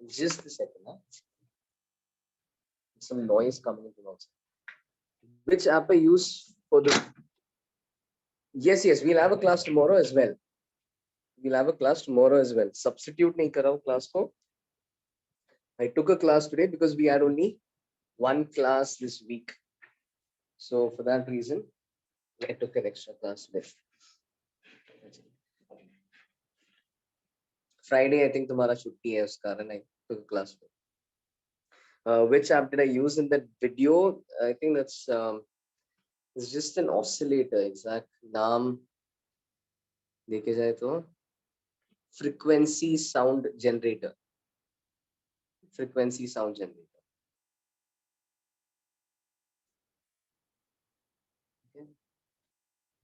Just a second. Huh? Some noise coming into the outside. Which app I use for the? Yes, we'll have a class tomorrow as well. Substitute nahi kar raha hu class ko. I took a class today because we had only one class this week. So for that reason, I took an extra class today. Friday, I think तुम्हारा छुट्टी है उस कारण I took a class. Which app did I use in that video? I think that's it's just an oscillator. Exact नाम देखे जाए तो frequency sound generator. Frequency sound generator. Okay.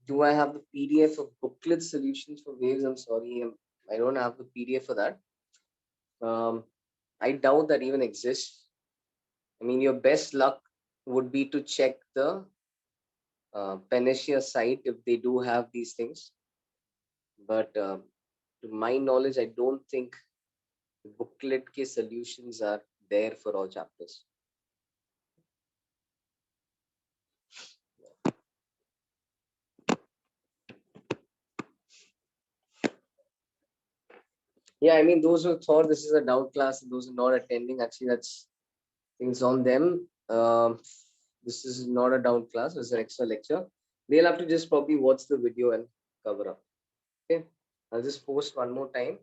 Do I have the PDF of booklet solutions for waves? I'm sorry, I don't have the PDF for that. I doubt that even exists. I mean, your best luck would be to check the Panacea site if they do have these things. But to my knowledge, I don't think the booklet ke solutions are there for all chapters. Yeah, I mean, those who thought this is a doubt class, those who are not attending, actually, that's things on them. This is not a doubt class, it's an extra lecture. They'll have to just probably watch the video and cover up. Okay, I'll just post one more time.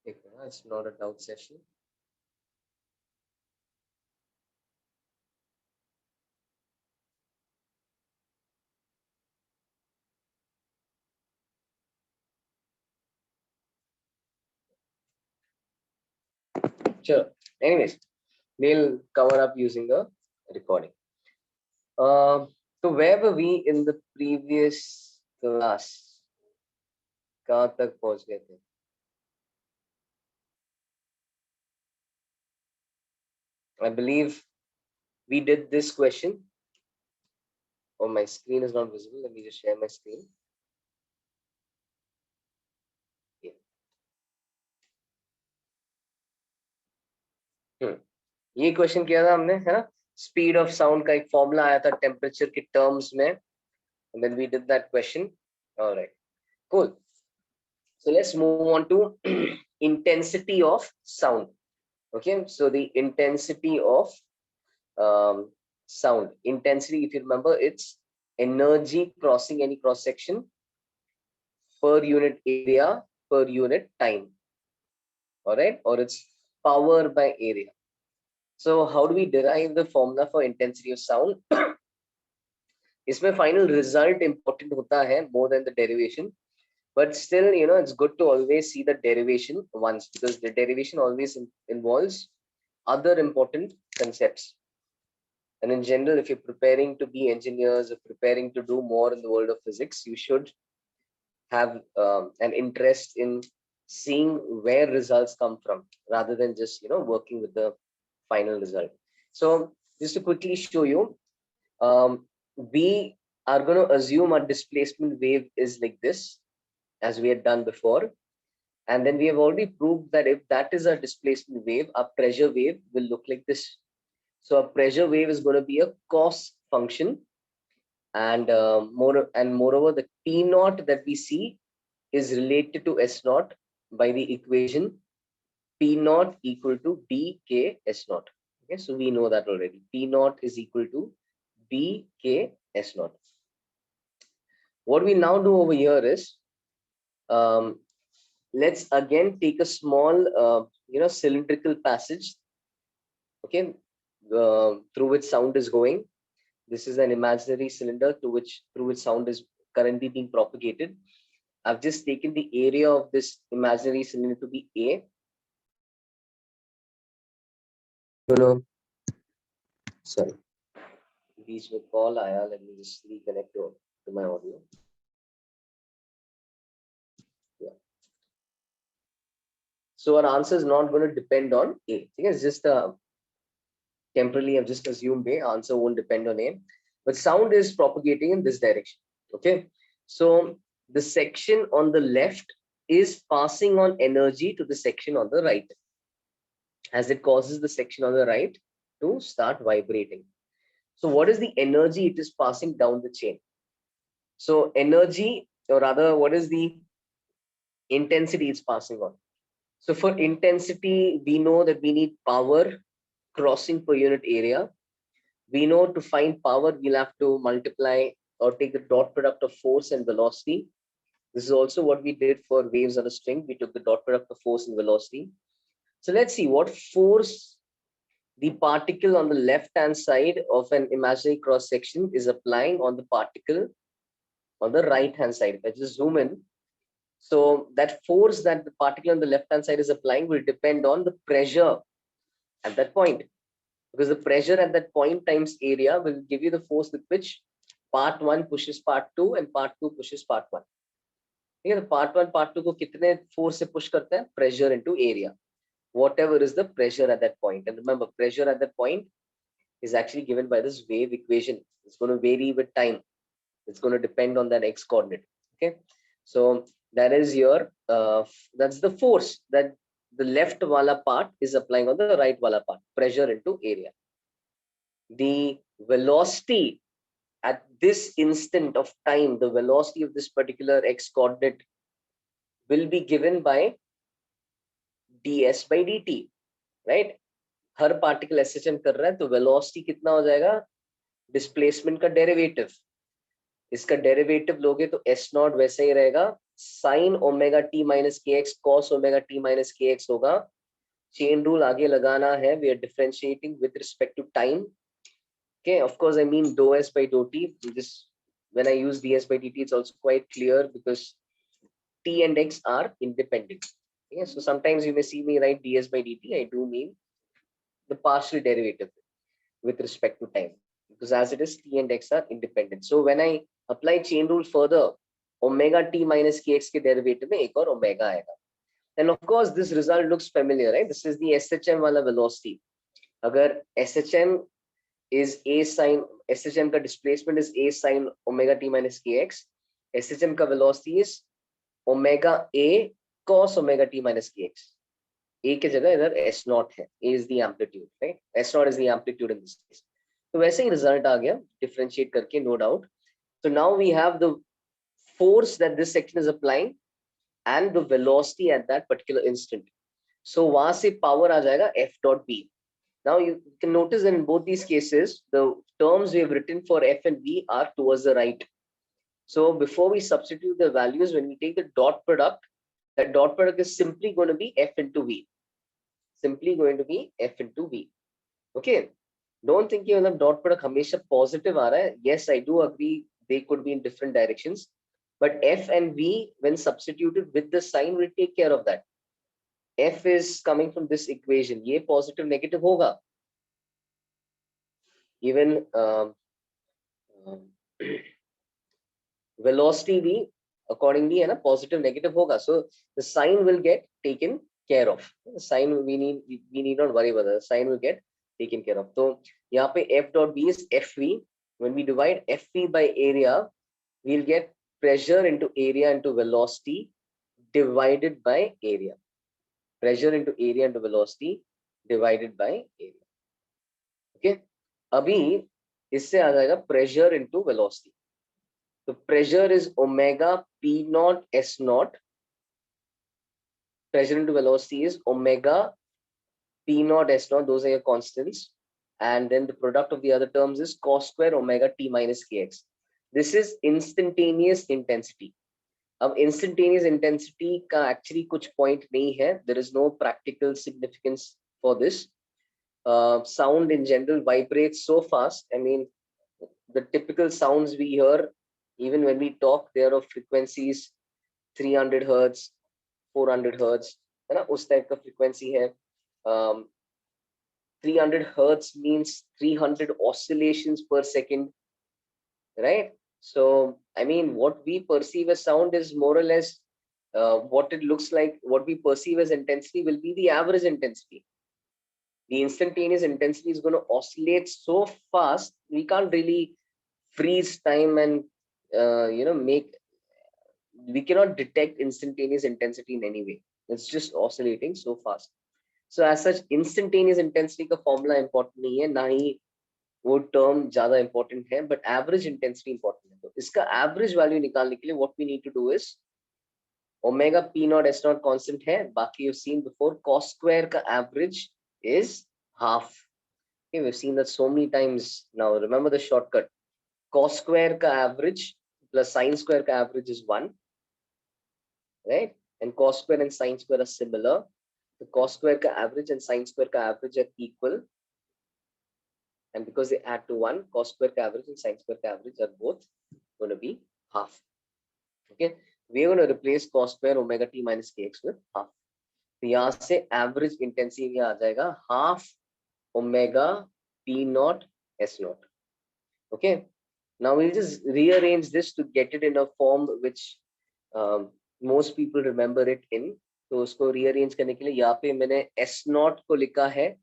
Okay, it's not a doubt session. Sure. Anyways, they'll cover up using the recording. So where were we in the previous class? कहाँ तक पहुँच गए थे? I believe we did this question. Oh, my screen is not visible. Let me just share my screen. ये question किया था हमने, है ना? स्पीड ऑफ साउंड का एक फॉर्मूला आया था टेम्परेचर के टर्म्स में, and then we did that question. All right, cool. So let's move on to intensity of sound. Okay, so the intensity of sound. Intensity, if you remember, it's energy crossing any cross section per unit area per unit time. All right, or it's power by area. So how do we derive the formula for intensity of sound? इसमें final result important होता है more than the derivation, but still, you know, it's good to always see the derivation once, because the derivation always involves other important concepts. And in general, if you're preparing to be engineers or preparing to do more in the world of physics, you should have an interest in seeing where results come from rather than just, you know, working with the final result. So just to quickly show you, we are going to assume a displacement wave is like this, as we had done before. And then we have already proved that if that is a displacement wave, a pressure wave will look like this. So a pressure wave is going to be a cos function. And moreover, the P naught that we see is related to S naught by the equation P naught equal to dk S naught. Okay, so we know that already. P naught is equal to dk S naught. What we now do over here is, let's again take a small, cylindrical passage, okay, through which sound is going. This is an imaginary cylinder through which sound is currently being propagated. I've just taken the area of this imaginary cylinder to be A. Sorry. These will call Aya. Let me just reconnect to my audio. Yeah. So our answer is not going to depend on A. It's just temporarily I've just assumed A. Answer won't depend on A. But sound is propagating in this direction. Okay. So the section on the left is passing on energy to the section on the right, as it causes the section on the right to start vibrating. So what is the energy it is passing down the chain? So energy, or rather, what is the intensity it's passing on? So for intensity, we know that we need power crossing per unit area. We know to find power, we'll have to multiply or take the dot product of force and velocity. This is also what we did for waves on a string. We took the dot product of force and velocity. So let's see what force the particle on the left hand side of an imaginary cross section is applying on the particle on the right hand side. If I just zoom in, so that force that the particle on the left hand side is applying will depend on the pressure at that point, because the pressure at that point times area will give you the force with which part 1 pushes part 2 and part 2 pushes part 1. ठीक है, तो part 1 part 2 को कितने force से push करता है? Pressure into area, whatever is the pressure at that point. And remember, pressure at that point is actually given by this wave equation. It's going to vary with time. It's going to depend on that x coordinate. Okay, so that is your that's the force that the left wala part is applying on the right wala part, pressure into area. The velocity at this instant of time, the velocity of this particular x coordinate will be given by ds by dt, right? Her particle SHM कर रहा है तो velocity कितना हो जाएगा? Displacement का derivative, इसका derivative लोगे तो s नॉट वैसे ही रहेगा, sin omega t minus kx cos omega t minus kx होगा. चेन रूल आगे लगाना है. We are differentiating with respect to time. Okay, of course I mean dou s by dou t. This, when I use ds by dt, it's also quite clear because t and x are independent. Okay, so sometimes you may see me write ds by dt. I do mean the partial derivative with respect to time, because as it is, t and x are independent. So when I apply chain rule further, omega t minus kx के derivative में एक और omega आएगा. And of course this result looks familiar, right? This is the SHM वाला velocity. अगर SHM is a sin, SHM का displacement is a sin omega t minus kx, SHM का velocity is omega a cos omega t minus kx. A के जगह इधर S not है. A is the amplitude, right? S not is the amplitude in this case. तो वैसे ही result आ गया differentiate करके, no doubt. So now we have the force that this section is applying and the velocity at that particular instant. So वहां से power आ जाएगा F dot B. Now you can notice that in both these cases, the terms we have written for F and V are towards the right. So before we substitute the values, when we take the dot product, that dot product is simply going to be F into V. Simply going to be F into V. Okay, don't think you dot product हमेशा positive आ रहा है. Yes, I do agree they could be in different directions, but F and V when substituted with the sign will take care of that. F is coming from this equation, ये positive negative होगा. Even velocity भी accordingly है ना, positive negative होगा. So the sign will get taken care of. The sign we need not worry about that. The sign will get taken care of. So यहाँ पे F dot B is FV. When we divide FV by area, we'll get pressure into area into velocity divided by area. Pressure into area into velocity divided by area. Okay, अभी इससे आ जाएगा pressure into velocity. So pressure is omega P naught S naught. Pressure into velocity is omega P naught S naught. Those are your constants. And then the product of the other terms is cos square omega T minus Kx. This is instantaneous intensity. अब instantaneous intensity का actually कुछ point नहीं है. There is no practical significance for this. Sound in general vibrates so fast. I mean, the typical sounds we hear, even when we talk, they are of frequencies 300 hertz, 400 hertz, है ना, उस type का frequency है. 300 hertz means 300 oscillations per second, right? So I mean, what we perceive as sound is more or less what it looks like. What we perceive as intensity will be the average intensity. The instantaneous intensity is going to oscillate so fast, we can't really freeze time and make we cannot detect instantaneous intensity in any way. It's just oscillating so fast. So as such, instantaneous intensity का formula important नहीं है, ना ही वो term ज़्यादा important है, but average intensity important है. तो इसका average value निकालने के लिए what we need to do is omega p naught s naught constant है, बाकी you've seen before, cos square का average is half. Okay, we've seen that so many times now. Remember the shortcut. Cos square का average plus sin square का average is 1, right? And cos square and sin square are similar. The cos square ka average and sin square ka average are equal, and because they add to 1, cos square ka average and sin square ka average are both going to be half. Okay, we are going to replace cos square omega t minus kx with half. तो यहाँ से average intensity आ जाएगा half omega p naught s naught. Okay, now we'll just rearrange this to get it in a form which most people remember it in. तो उसको rearrange करने के लिए यहाँ पे मैंने s naught को लिखा है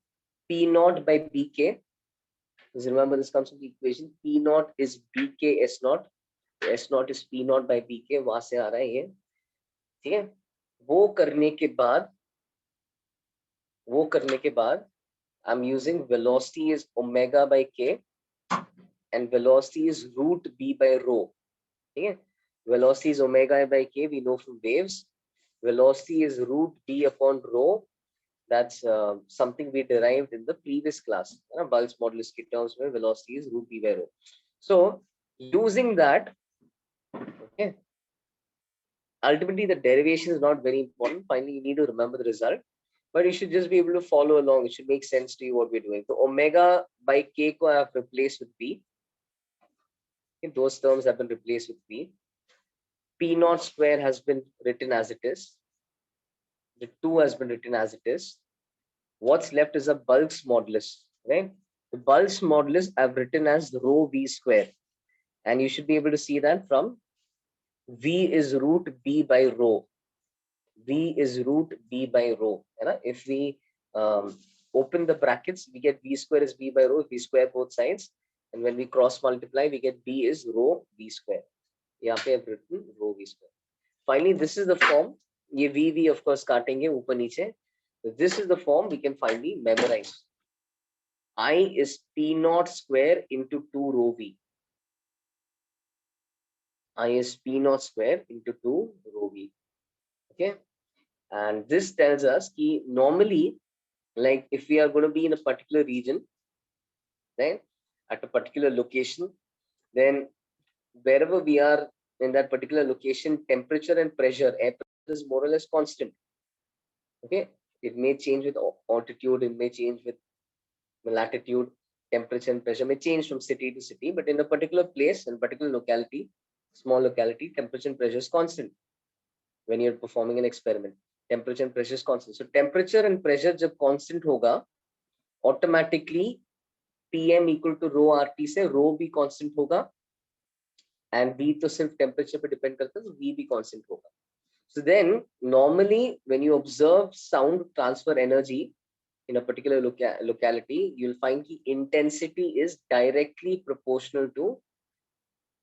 p naught by bk. Remember this comes from the equation, p naught is bk s naught, s naught is p naught by bk, वहां से आ रहा है ये, ठीक है. वो करने के बाद I'm using velocity is omega by k and velocity is root b by rho. ठीक है, velocity is omega by k, we know from waves. Velocity is root b upon rho. That's something we derived in the previous class. Bulk's modulus के terms में velocity is root b by rho. So using that, okay, ultimately the derivation is not very important. Finally, you need to remember the result, but you should just be able to follow along. It should make sense to you what we're doing. So omega by k ko I have replaced with b. Okay, those terms have been replaced with b. P naught square has been written as it is. The 2 has been written as it is. What's left is a Bulk's modulus, right? The Bulk's modulus I've written as rho v square, and you should be able to see that from v is root b by rho. V is root b by rho. Right? If we open the brackets, we get v square is b by rho. If we square both sides, and when we cross multiply, we get b is rho v square. यहाँ पे I've written rho v square. Finally, this is the form. ये v of course काटेंगे ऊपर नीचे. This is the form we can finally memorize. I is p naught square into 2 rho v. I is p naught square into 2 rho v. Okay, and this tells us that normally, like if we are going to be in a particular region, right, at a particular location, then wherever we are in that particular location, temperature and pressure, air pressure is more or less constant. Okay, it may change with altitude, it may change with latitude, temperature and pressure may change from city to city, but in a particular place, in particular locality, small locality, temperature and pressure is constant. When you're performing an experiment, temperature and pressure is constant. So temperature and pressure जब constant होगा, automatically Tm equal to rho RT से rho भी constant होगा, and V तो सिर्फ temperature पे depend करता है, तो V भी constant होगा. So then normally when you observe sound transfer energy in a particular locality, you'll find the intensity is directly proportional to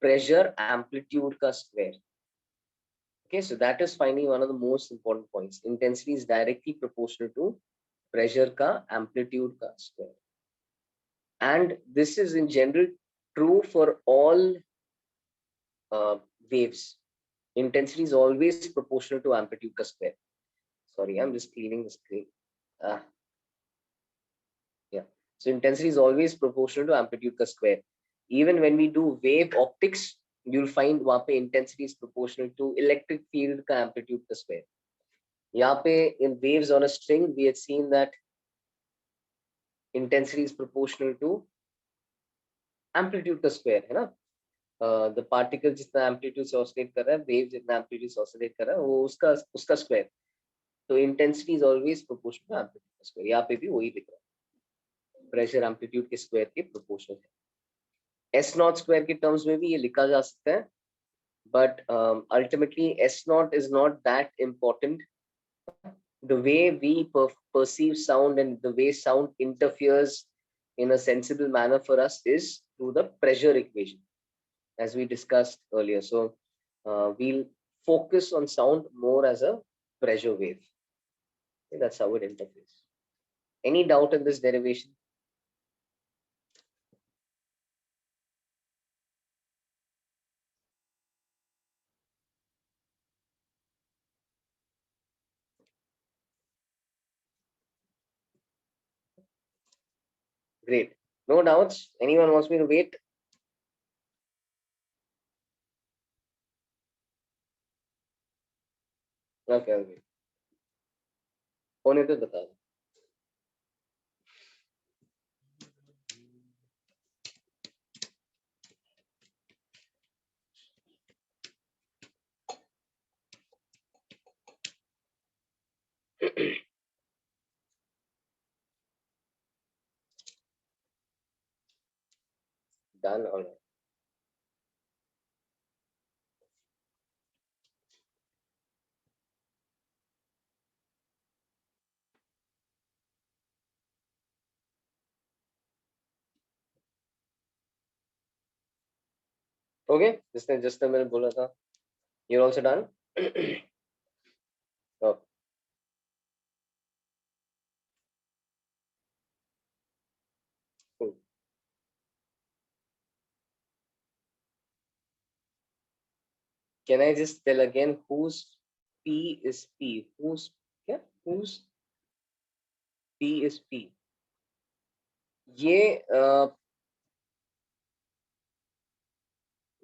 pressure amplitude ka square. Okay, so that is finally one of the most important points. Intensity is directly proportional to pressure ka amplitude ka square. And this is in general true for all waves. Intensity is always proportional to amplitude ka square. Sorry, I'm just cleaning the screen. Yeah, so intensity is always proportional to amplitude ka square. Even when we do wave optics, you'll find वहाँ पे intensity is proportional to electric field का amplitude का square. यहाँ पे in waves on a string, we had seen that intensity is proportional to amplitude का square, है ना? The particle जितना amplitude से oscillate कर रहा है, wave जितना amplitude से oscillate कर रहा है, वो उसका square. तो intensity is always proportional to amplitude का square. यहाँ पे भी वही लिख रहा है. Pressure amplitude के square के proportional है. S naught square के terms में भी ये लिखा जा सकता है, but ultimately S naught is not that important. The way we perceive sound and the way sound interferes in a sensible manner for us is through the pressure equation, as we discussed earlier. So we'll focus on sound more as a pressure wave. Okay, that's how it interferes. Any doubt in this derivation? Great. No doubts. Anyone wants me to wait? Okay, okay. होने तो बता दो. Done. All right. Okay. जिसने जिसने मैंने बोला था. You're also done. Oh, cool. Can I just tell again whose P is P? Whose, yeah? Whose P is P? ये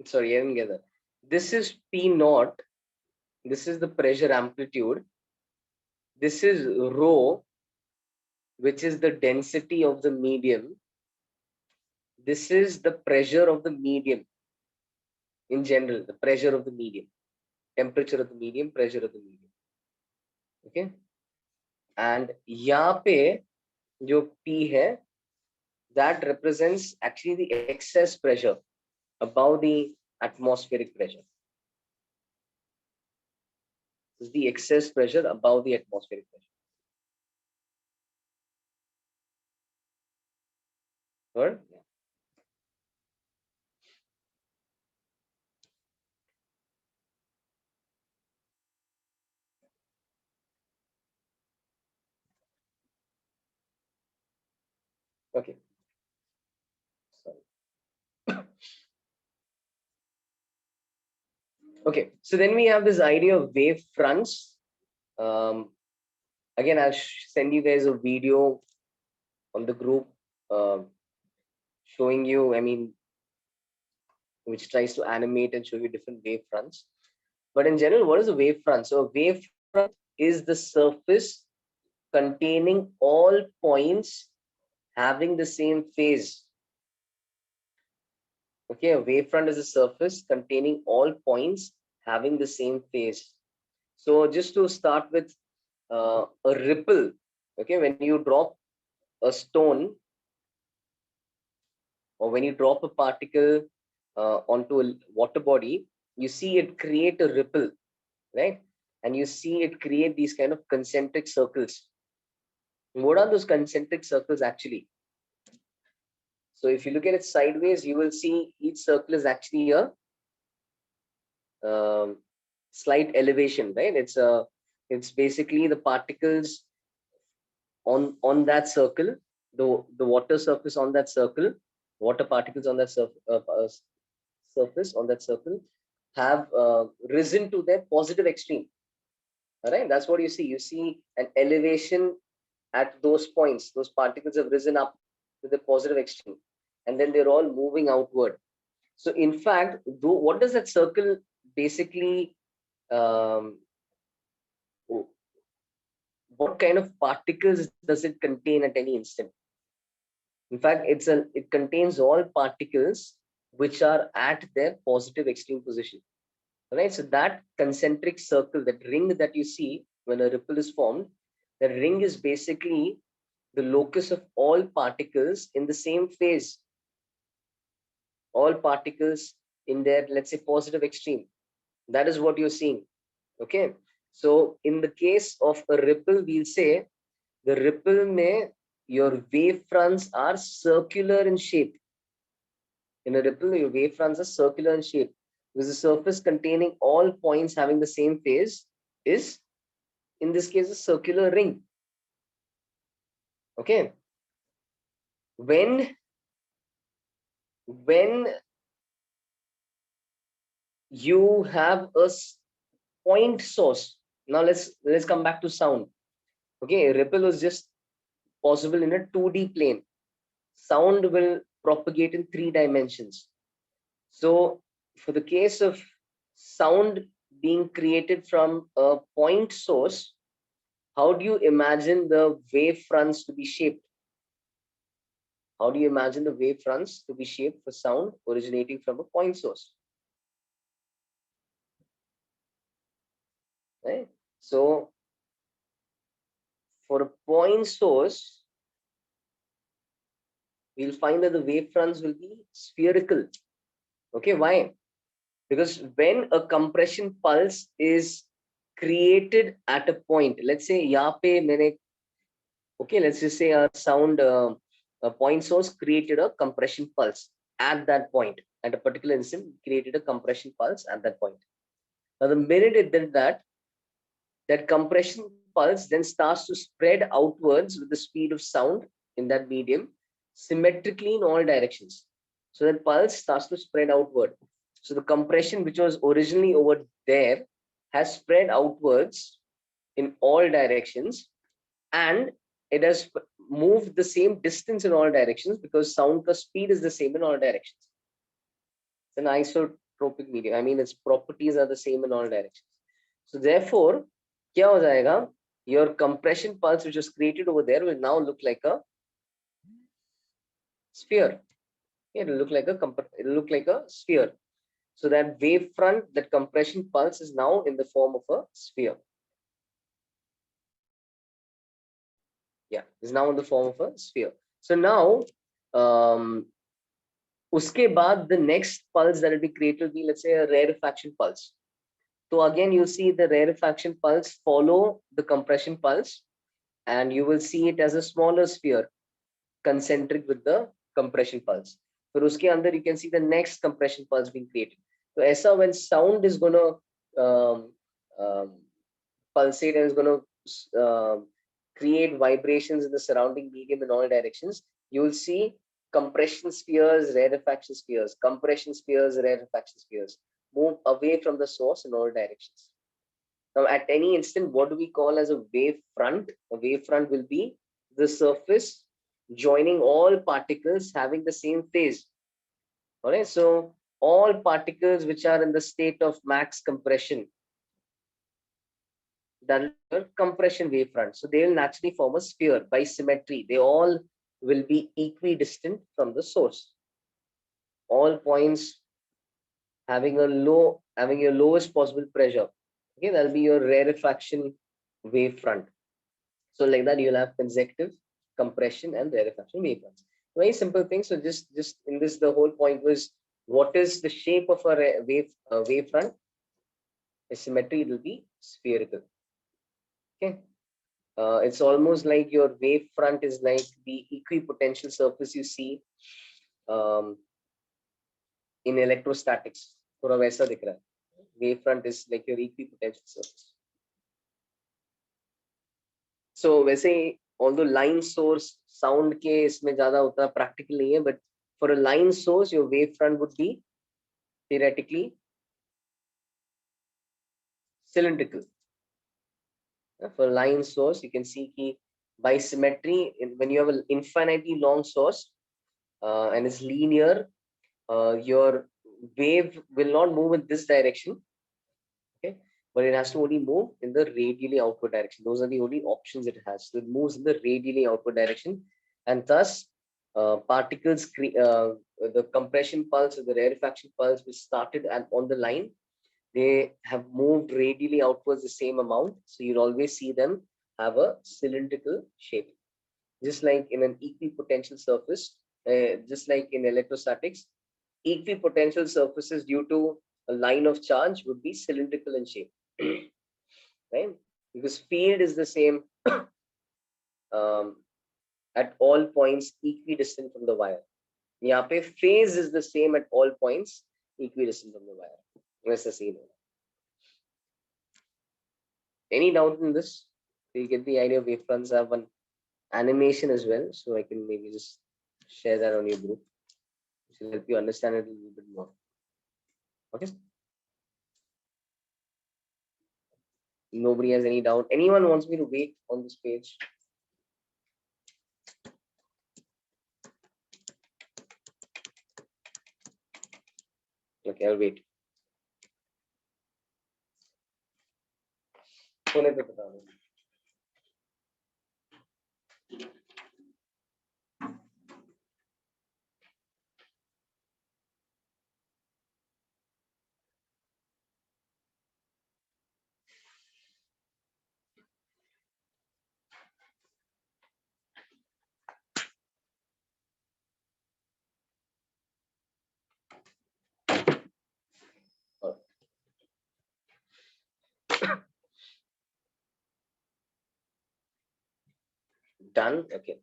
sorry, I didn't get that. This is P naught. This is the pressure amplitude. This is rho, which is the density of the medium. This is the pressure of the medium in general, the pressure of the medium, temperature of the medium, pressure of the medium. Okay. And यहाँ पे जो P है, that represents actually the excess pressure above the atmospheric pressure. This is the excess pressure above the atmospheric pressure. Heard? Okay. Sorry. Okay. So then we have this idea of wave fronts. Again, I'll send you guys a video on the group showing you, I mean, which tries to animate and show you different wave fronts. But in general, what is a wave front? So a wave front is the surface containing all points having the same phase. Okay, a wavefront is a surface containing all points having the same phase. So just to start with a ripple, okay, when you drop a stone or when you drop a particle onto a water body, you see it create a ripple, right? And you see it create these kind of concentric circles. What are those concentric circles actually? So if you look at it sideways, you will see each circle is actually a slight elevation, right? It's basically the particles on that circle, the water surface on that circle, water particles on that surface on that circle have risen to their positive extreme. All right, that's what you see. You see an elevation at those points. Those particles have risen up to the positive extreme, and then they're all moving outward. So in fact, what does that circle basically what kind of particles does it contain at any instant? In fact, it contains all particles which are at their positive extreme position. Right? So that concentric circle, that ring that you see when a ripple is formed, the ring is basically the locus of all particles in the same phase. All particles in their, let's say, positive extreme. That is what you're seeing. Okay. So in the case of a ripple, we'll say the ripple may your wave fronts are circular in shape. In a ripple, your wave fronts are circular in shape. Because the surface containing all points having the same phase is, in this case, a circular ring. Okay. When you have a point source, now let's come back to sound. Okay, ripple was just possible in a 2D plane. Sound will propagate in 3 dimensions. So for the case of sound being created from a point source, how do you imagine the wave fronts to be shaped? How do you imagine the wave fronts to be shaped for sound originating from a point source? Right? So for a point source, we'll find that the wave fronts will be spherical. Okay, why? Because when a compression pulse is created at a point, let's say यहाँ पे मैंने, okay, let's just say a sound a point source created a compression pulse at that point, at a particular instant created a compression pulse at that point. Now the minute it did that, that compression pulse then starts to spread outwards with the speed of sound in that medium symmetrically in all directions. So that pulse starts to spread outward. So the compression which was originally over there has spread outwards in all directions, and it has moved the same distance in all directions because sound ka speed is the same in all directions. It's an isotropic medium. I mean, its properties are the same in all directions. So therefore, क्या हो जाएगा? Your compression pulse which was created over there will now look like a sphere. It'll look like a sphere. So that wave front, that compression pulse is now in the form of a sphere. Yeah, is now in the form of a sphere. So now, uske baad the next pulse that will be created will be, let's say, a rarefaction pulse. So again, you see the rarefaction pulse follow the compression pulse, and you will see it as a smaller sphere, concentric with the compression pulse. For uske andar, you can see the next compression pulse being created. So aisa when sound is going to pulsate and is going to create vibrations in the surrounding medium in all directions, you will see compression spheres, rarefaction spheres, compression spheres, rarefaction spheres move away from the source in all directions. Now, at any instant, what do we call as a wave front? A wave front will be the surface joining all particles having the same phase. All right, so all particles which are in the state of max compression, that is your compression wavefront. So they will naturally form a sphere by symmetry. They all will be equidistant from the source. All points having your lowest possible pressure. Okay, that'll be your rarefaction wavefront. So like that, you'll have consecutive compression and rarefaction wavefronts. Very simple thing. So just in this, the whole point was, what is the shape of a wavefront? A symmetry, it will be spherical. Okay. It's almost like your wave front is like the equipotential surface you see in electrostatics. थोड़ा वैसा दिख रहा है. Wave front is like your equipotential surface. So वैसे although line source sound के इसमें ज़्यादा उतना practical नहीं है, but for a line source your wave front would be theoretically cylindrical. For a line source, you can see कि by symmetry, when you have an infinitely long source and it's linear, your wave will not move in this direction, okay, but it has to only move in the radially outward direction. Those are the only options it has. So it moves in the radially outward direction, and thus particles, the compression pulse or the rarefaction pulse which started on the line, they have moved radially outwards the same amount. So you'll always see them have a cylindrical shape. Just like in an equipotential surface, just like in electrostatics, equipotential surfaces due to a line of charge would be cylindrical in shape. Right? Because field is the same at all points equidistant from the wire. यहाँ पे phase is the same at all points equidistant from the wire. वैसा scene है. Any doubt in this? You get the idea. Wavefronts have one animation as well, so I can maybe just share that on your group, which will help you understand it a little bit more. Okay. Nobody has any doubt. Anyone wants me to wait on this page? Okay, I'll wait. होने पे बता दो. Done. Okay.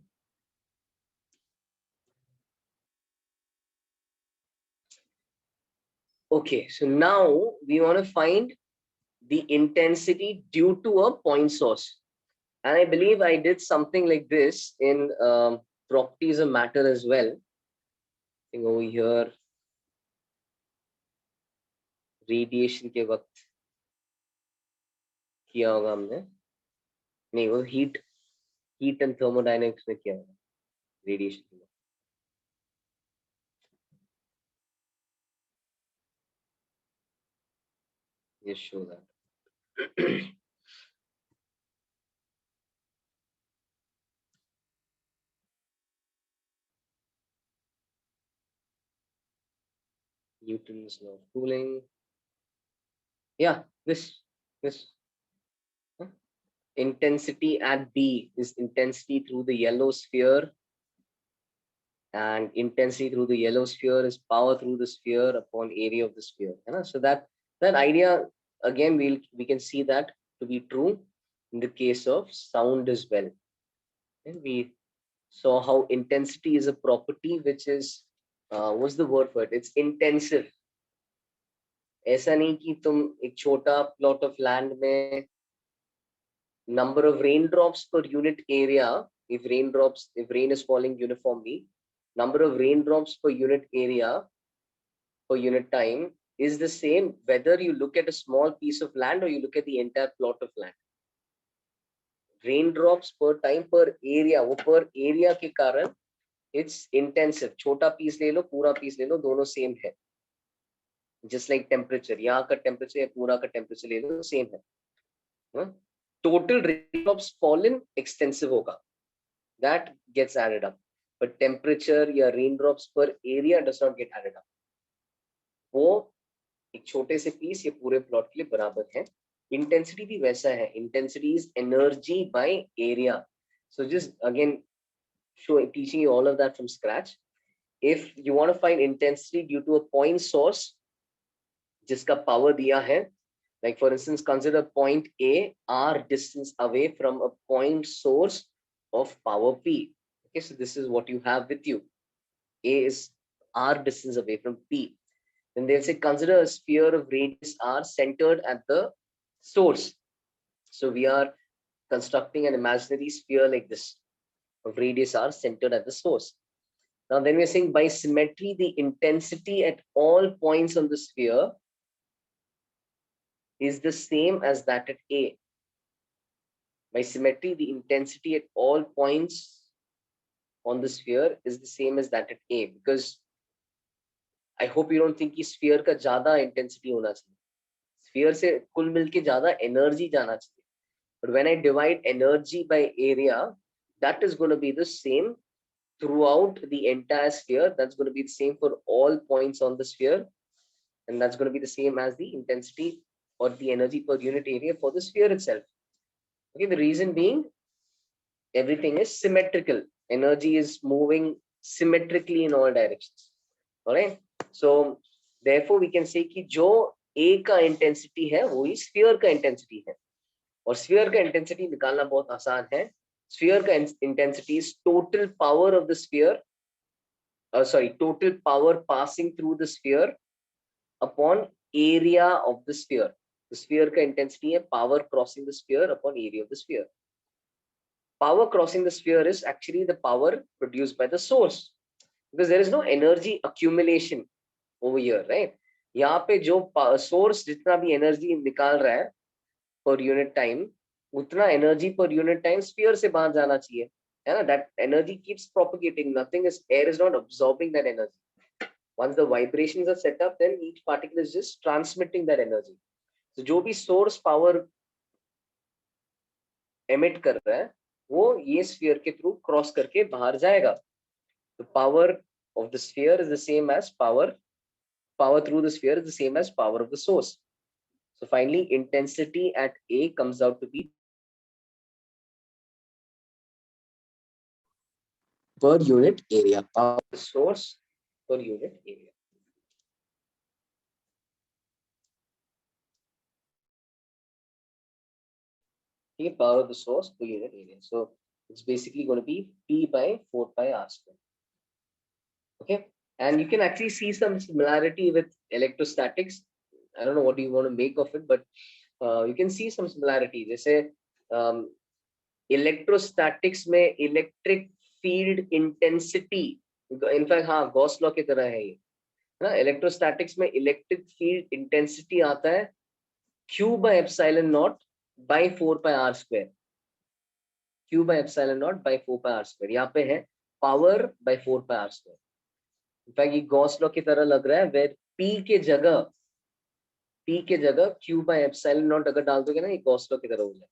Okay, so now we want to find the intensity due to a point source. And I believe I did something like this in properties of matter as well. I think over here, radiation के वक्त किया होगा हमने. नहीं, वो heat and thermodynamics में किया होगा, radiation के वक्त. Just show that. Newton's law of cooling. Yeah, this. Intensity at B is intensity through the yellow sphere, and intensity through the yellow sphere is power through the sphere upon area of the sphere. So that idea again we can see that to be true in the case of sound as well. And we saw how intensity is a property which is what's the word for it? It's intensive. ऐसा नहीं कि तुम एक छोटा plot of land में number of raindrops per unit area, if rain is falling uniformly, number of raindrops per unit area per unit time is the same whether you look at a small piece of land or you look at the entire plot of land. Raindrops per time per area, वो per area के कारण it's intensive. छोटा piece ले लो, पूरा piece ले लो, दोनों same है. Just like temperature, यहाँ का temperature या पूरा का temperature ले लो, same है. Total raindrops fallen extensive होगा, that gets added up, but temperature या raindrops per area does not get added up. वो एक छोटे से piece या पूरे plot के लिए बराबर है. Intensity भी वैसा है. Intensity is energy by area. So just again teaching you all of that from scratch. If you want to find intensity due to a point source जिसका power दिया है, like for instance consider point A, r distance away from a point source of power P. Okay, so this is what you have with you. A is r distance away from P. Then they'll say consider a sphere of radius r centered at the source. So we are constructing an imaginary sphere like this of radius r centered at the source. Now then we're saying by symmetry the intensity at all points on the sphere is the same as that at A. By symmetry the intensity at all points on the sphere is the same as that at A, because I hope you don't think कि sphere का ज़्यादा intensity होना चाहिए. Sphere से कुल मिलके ज़्यादा energy जाना चाहिए. But when I divide energy by area, that is going to be the same throughout the entire sphere. That's going to be the same for all points on the sphere, and that's going to be the same as the intensity or the energy per unit area for the sphere itself. Okay, the reason being everything is symmetrical. Energy is moving symmetrically in all directions. All right. So therefore we can say कि जो A का intensity है वो ही sphere का intensity है. और sphere का intensity निकालना बहुत आसान है. Sphere का intensity is total power of the sphere. Total power passing through the sphere upon area of the sphere. The sphere का intensity है power crossing the sphere upon area of the sphere. Power crossing the sphere is actually the power produced by the source, because there is no energy accumulation over here, right? यहाँ पे जो source जितना भी energy निकाल रहा है per unit time, उतना energy per unit time sphere से बाहर जाना चाहिए, है ना? That energy keeps propagating. Nothing is, air is not absorbing that energy. Once the vibrations are set up, then each particle is just transmitting that energy. So जो भी source power emit कर रहा है, वो ये sphere के through cross करके बाहर जाएगा. The power of the sphere is the same as power through the sphere is the same as power of the source. So finally, intensity at A comes out to be per unit area. Power of the source per unit area. Okay, power of the source per unit area. So it's basically going to be P by 4 pi r square. Okay, and you can actually see some similarity with electrostatics. I don't know what you want to make of it, but you can see some similarity. जैसे electrostatics में electric field intensity, in fact हाँ Gauss law की तरह है ये ना. electrostatics में electric field intensity आता है Q by epsilon naught by 4 pi r square. Q by epsilon naught by 4 pi r square. यहाँ पे है power by 4 pi r square. In fact ये गॉस लॉ की तरह लग रहा है, where P के जगह Q by epsilon naught अगर डाल दोगे ना, ये गॉस लॉ की तरह हो जाएगा.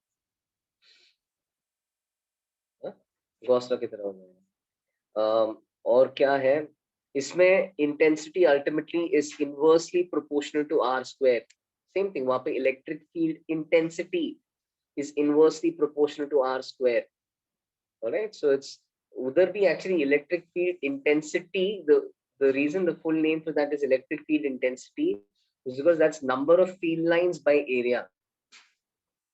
गॉस लॉ की तरह हो जाएगा. और क्या है इसमें, intensity ultimately is inversely proportional to r square. Same thing वहां पे electric field intensity is inversely proportional to r square. Alright, so it's उधर भी actually electric field intensity, the reason the full name for that is electric field intensity is because that's number of field lines by area.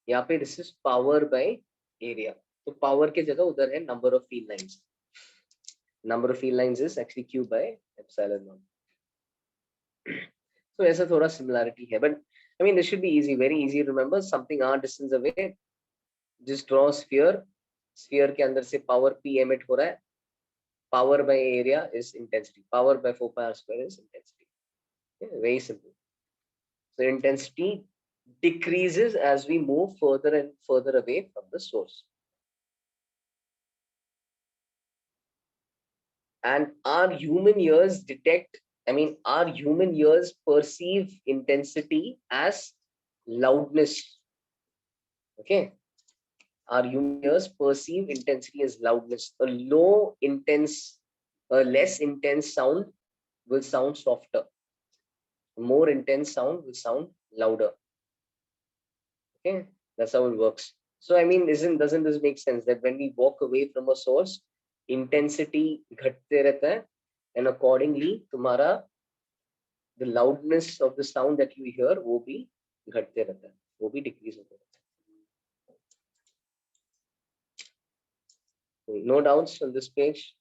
यहाँ पे this is power by area. तो power के जगह उधर है number of field lines. Number of field lines is actually Q by epsilon naught. So ऐसा थोड़ा similarity है, but I mean this should be easy, very easy to remember. Something r distance away, just draw a sphere. Sphere के अंदर से power P emit हो रहा है. Power by area is intensity. Power by 4 pi r square is intensity. Okay, very simple. So intensity decreases as we move further and further away from the source. And our human ears perceive intensity as loudness. Okay, our human ears perceive intensity as loudness. A less intense sound will sound softer. More intense sound will sound louder. Okay, that's how it works. So I mean, doesn't this make sense that when we walk away from a source, intensity घटते रहता है, and accordingly तुम्हारा the loudness of the sound that you hear वो भी घटते रहता है, वो भी decrease होता है. No doubts on this page?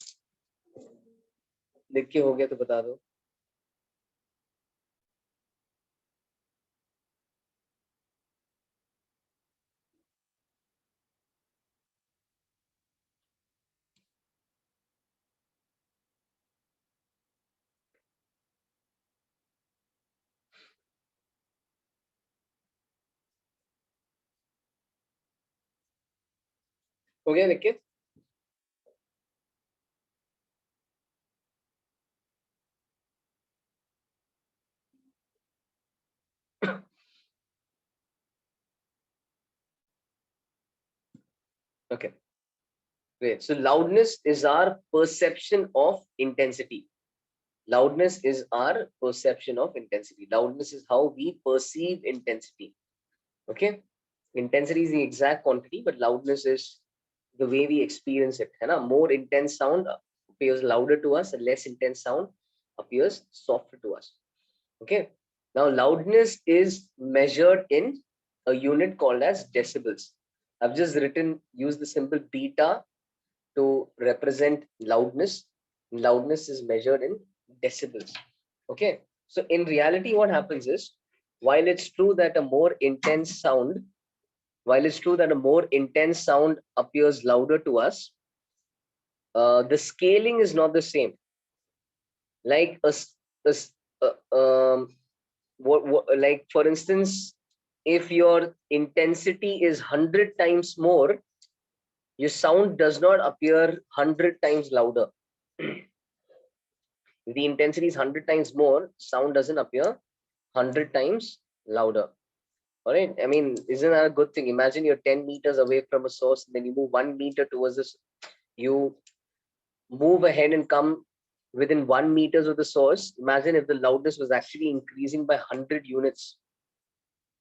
लिख के हो गया तो बता दो. हो गया लिख के? Okay, great. So loudness is our perception of intensity. Loudness is our perception of intensity. Loudness is how we perceive intensity. Okay, intensity is the exact quantity, but loudness is the way we experience it. है ना? More intense sound appears louder to us, and less intense sound appears softer to us. Okay, now loudness is measured in a unit called as decibels. I've just used the symbol beta to represent loudness. Loudness is measured in decibels. Okay, so in reality what happens is, while it's true that a more intense sound, appears louder to us, the scaling is not the same. Like like for instance, if your intensity is 100 times more, your sound does not appear 100 times louder. If the intensity is 100 times more, sound doesn't appear 100 times louder. All right. I mean, isn't that a good thing? Imagine you're 10 meters away from a source, and then you move 1 meter towards this. You move ahead and come within 1 meters of the source. Imagine if the loudness was actually increasing by 100 units,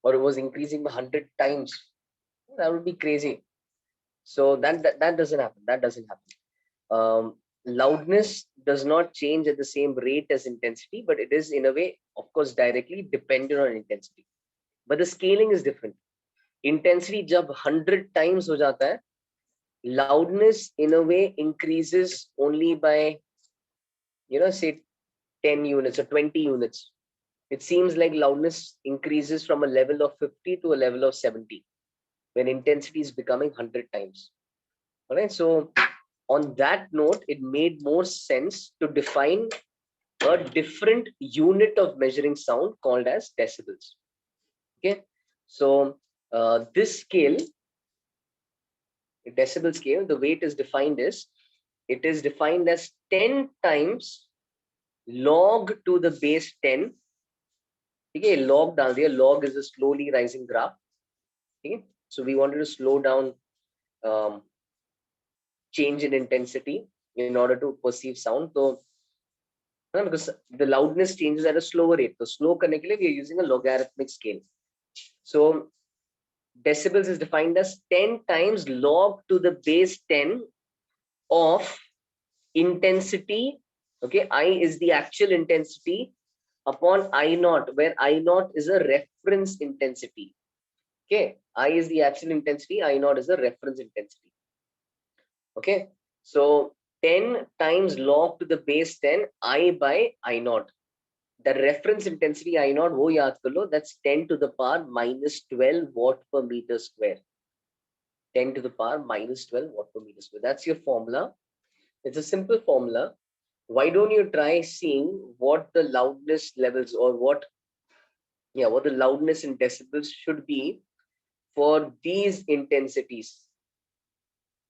or it was increasing by 100 times. That would be crazy. So that doesn't happen. That doesn't happen. Loudness does not change at the same rate as intensity, but it is in a way, of course, directly dependent on intensity. But the scaling is different. Intensity jab 100 times ho jata hai, loudness in a way increases only by, say 10 units or 20 units. It seems like loudness increases from a level of 50 to a level of 70 when intensity is becoming 100 times. All right. So on that note, it made more sense to define a different unit of measuring sound called as decibels. Okay. So this scale, decibel scale, the way it is defined is, it is defined as 10 times log to the base 10. Okay, log डाल दिया. Log is a slowly rising graph. Okay, so we wanted to slow down change in intensity in order to perceive sound. So because the loudness changes at a slower rate, so slow करने के लिए we are using a logarithmic scale. So decibels is defined as 10 times log to the base 10 of intensity. Okay, I is the actual intensity upon I naught, where I naught is a reference intensity. Okay, I is the actual intensity, I naught is a reference intensity. Okay, so 10 times log to the base 10 I by I naught. The reference intensity I naught, wo yaad kar lo, that's 10 to the power minus 12 watt per meter square. 10 to the power minus 12 watt per meter square. That's your formula. It's a simple formula. Why don't you try seeing what the loudness levels, or what the loudness in decibels should be for these intensities: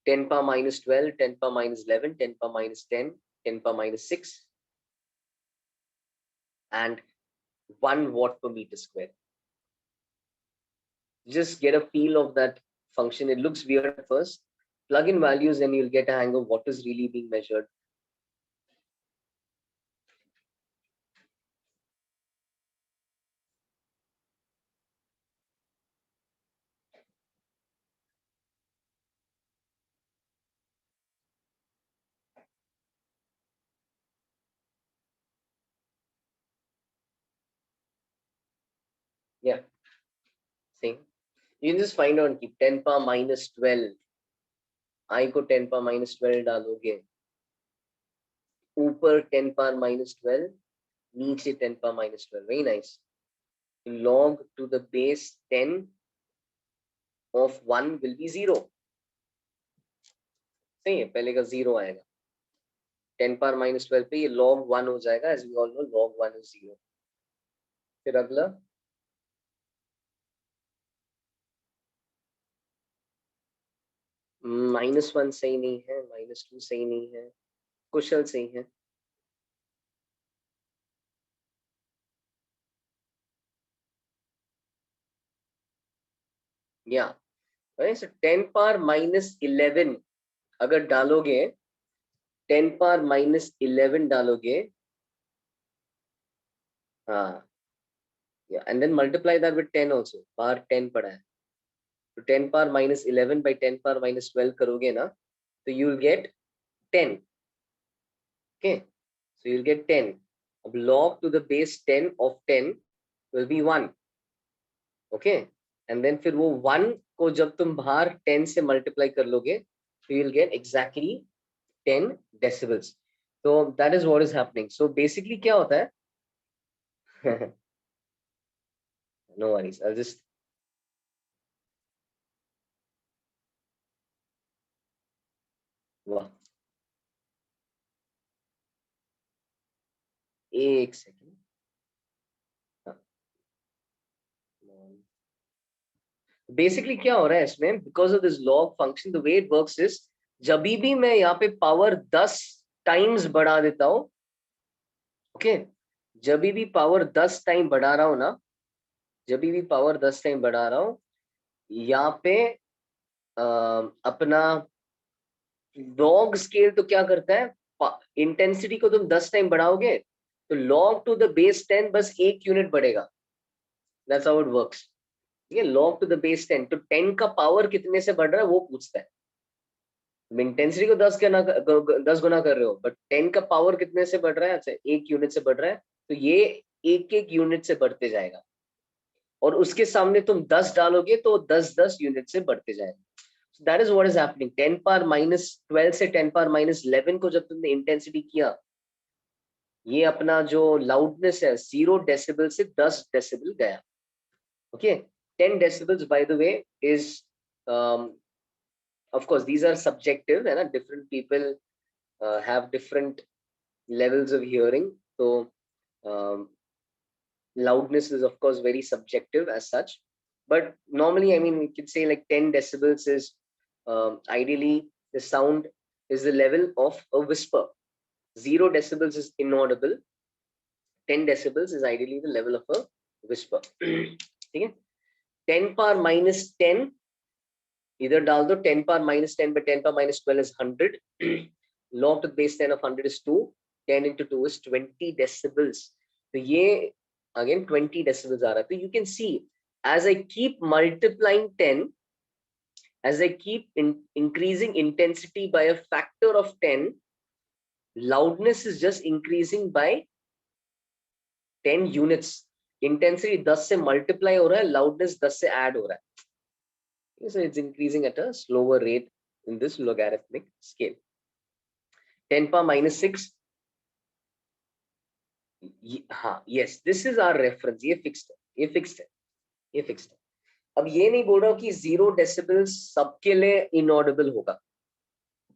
10 power minus 12, 10 power minus 11, 10 power minus 10, 10 power minus 6, and 1 watt per meter square. Just get a feel of that function. It looks weird at first. Plug in values and you'll get a hang of what is really being measured. Yeah, see, you can just find out. Keep 10 power minus 12. I को 10 power minus 12 डालोगे, ऊपर 10 power minus 12, नीचे 10 power minus 12. Very nice. Log to the base 10 of 1 will be 0. सही है, पहले का 0 आएगा. 10 power minus 12 पे ये log 1 हो जाएगा. As we all know, log 1 is 0. फिर अगला -1 सही नहीं है, -2 सही नहीं है, कुशल सही है. Yeah, right. So 10 power minus 11 अगर डालोगे, 10 power minus 11 डालोगे, हाँ, yeah, and then multiply that with 10 also. Power 10 पड़ा है, तो 10 power minus 11 by 10 power minus 12 करोगे ना, तो you will get 10. Okay, so you'll get 10. अब log to the base 10 of 10 will be 1. Okay, and then फिर वो 1 को जब तुम बाहर 10 से multiply कर लोगे, so you'll get exactly 10 decibels. So that is what is happening. So basically क्या होता है? No worries. I'll just. वाह, एक सेकेंड. बेसिकली क्या हो रहा है इसमें, because of this log function, the way it works is, जब भी मैं यहाँ पे पावर 10 टाइम्स बढ़ा देता हूँ, ओके, जब भी पावर 10 टाइम बढ़ा रहा हूँ ना, जब भी पावर 10 टाइम बढ़ा रहा हूँ, यहाँ पे अपना लॉग स्केल तो क्या करता है, इंटेंसिटी को तुम 10 टाइम बढ़ाओगे तो लॉग टू द बेस 10 बस 1 यूनिट बढ़ेगा. That's how it works. ठीक है, लॉग टू द बेस 10, तो 10 का पावर कितने से बढ़ रहा है वो पूछता है. तुम इंटेंसिटी को 10 गुना कर रहे हो, बट 10 का पावर कितने से बढ़ रहा है, अच्छा 1 यूनिट से बढ़ रहा है, तो ये एक एक यूनिट से बढ़ते जाएगा, और उसके सामने तुम 10 डालोगे तो 10 यूनिट से बढ़ते जाएगा. That is what is happening. 10 power minus 12 से 10 पावर माइनस 11 को जब तुमने इंटेंसिटी किया, ये अपना जो लाउडनेस है 0 डेसिबल से 10 डेसिबल गया. Okay, 10 decibels by the way is, of course these are subjective, है ना, different people have different levels of hearing, so um, loudness is of course very subjective as such, but normally I mean we could say like 10 decibels is ideally the sound is the level of a whisper. 0 decibels is inaudible. 10 decibels is ideally the level of a whisper. ठीक है, 10 power minus 10 इधर डाल दो. 10 power minus 10 by 10 power minus 12 is 100. log to the base 10 of 100 is 2. 10 into 2 is 20 decibels. तो ये again 20 decibels आ रहा है. तो you can see as I keep multiplying 10, as I keep increasing intensity by a factor of 10, loudness is just increasing by 10 units. Intensity 10 से multiply हो रहा है, loudness 10 से add हो रहा है. So it's increasing at a slower rate in this logarithmic scale. 10 power minus 6. हाँ, yes, this is our reference. ये fixed है, ये fixed है, ये fixed है. अब ये नहीं बोल रहा हूँ कि 0 decibels सबके लिए inaudible होगा.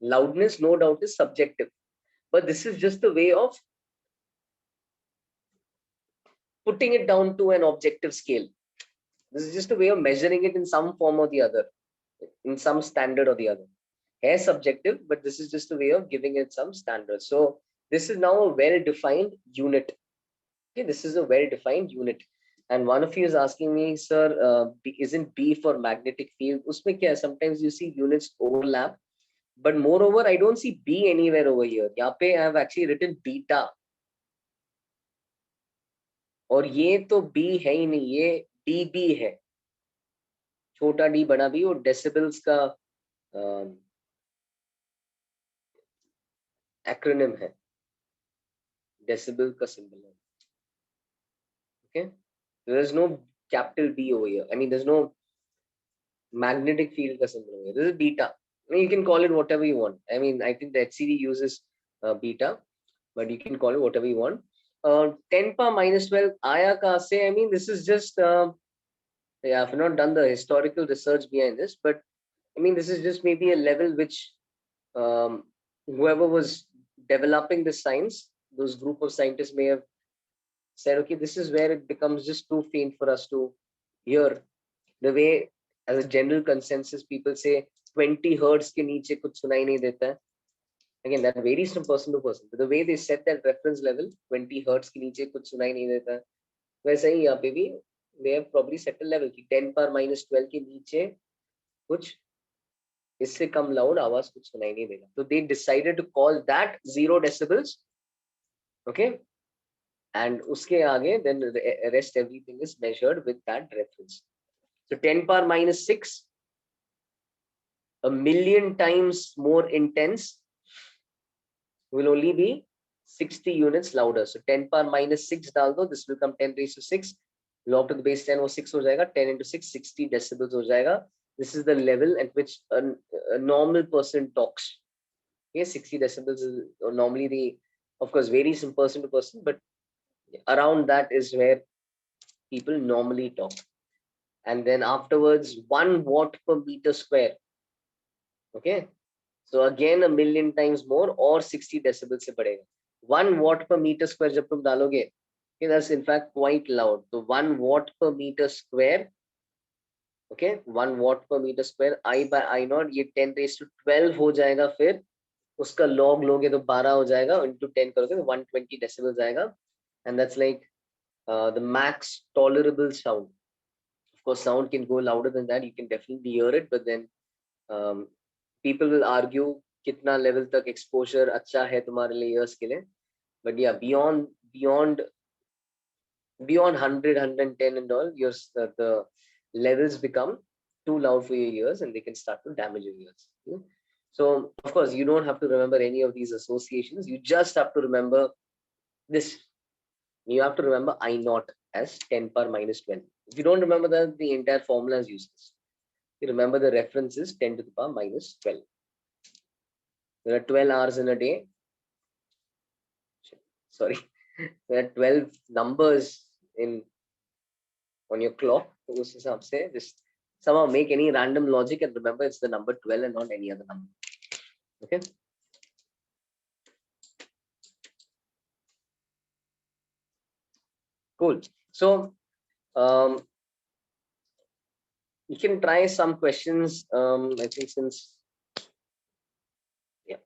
Loudness, no doubt, is subjective, but this is just the way of putting it down to an objective scale. This is just a way of measuring it in some form or the other, in some standard or the other. है subjective, but this is just a way of giving it some standard. So this is now a well-defined unit. Okay, this is a well-defined unit. And one of you is asking me, sir, isn't B for magnetic field? Usme kya hai? Sometimes you see units overlap, but moreover, I don't see B anywhere over here. यहाँ पे I have actually written beta. और ये तो B है ही नहीं, ये dB है, छोटा d बड़ा B, और decibels का एक्रोनिम है, डेसिबल का सिंबल है. Okay, there is no capital B over here. I mean, there's no magnetic field ka symbol over here. This is beta. I mean, you can call it whatever you want. I mean, I think the HCD uses beta, but you can call it whatever you want. 10 power minus 12 आया कहाँ से? I mean, this is just yeah, I've not done the historical research behind this, but I mean, this is just maybe a level which whoever was developing this science, those group of scientists may have said, okay, this is where it becomes just too faint for us to hear. The way, as a general consensus, people say 20 hertz के नीचे कुछ सुनाई नहीं देता है. Again, that varies from person to person. But the way they set that reference level, 20 hertz के नीचे कुछ सुनाई नहीं देता है, वैसे ही यहाँ पे भी they have probably set a level कि 10 power minus 12 के नीचे कुछ इससे कम लाउड आवाज कुछ सुनाई नहीं देगा. So they decided to call that 0 decibels. Okay, and uske aage then the rest everything is measured with that reference. So 10 power minus 6, a million times more intense, will only be 60 units louder. So 10 power minus 6 डाल दो, this will come 10 raised to 6. Log to the base 10 वो 6 हो जाएगा. 10 into 6, 60 decibels हो जाएगा. This is the level at which a normal person talks. Okay, 60 decibels is normally the, of course, varies from person to person, but around that is where people normally talk. and then afterwards 1 watt per meter square. Okay, so again a million times more or 60 decibels se padega. 1 watt per meter square jab tum daloge, okay, that's in fact quite loud. So 1 watt per meter square, okay, 1 watt per meter square, I by I naught, ये 10 raised to 12 हो जाएगा, फिर उसका log लोगे तो 12 हो जाएगा, into 10 करोगे तो 120 decibels आएगा, and that's like the max tolerable sound. Of course, sound can go louder than that. You can definitely hear it, but then people will argue कितना level तक exposure अच्छा है तुम्हारे लिए ears के लिए. But yeah, beyond 100, 110 and all, the levels become too loud for your ears and they can start to damage your ears. Yeah? So of course, you don't have to remember any of these associations. You just have to remember this. You have to remember I naught as 10 power minus 12. If you don't remember that, the entire formula is useless. You remember the reference is 10 to the power minus 12. There are 12 hours in a day. Sorry, there are 12 numbers in on your clock. So उस हिसाब से just somehow make any random logic and remember it's the number 12 and not any other number. Okay. Cool. So you can try some questions. I think since yeah.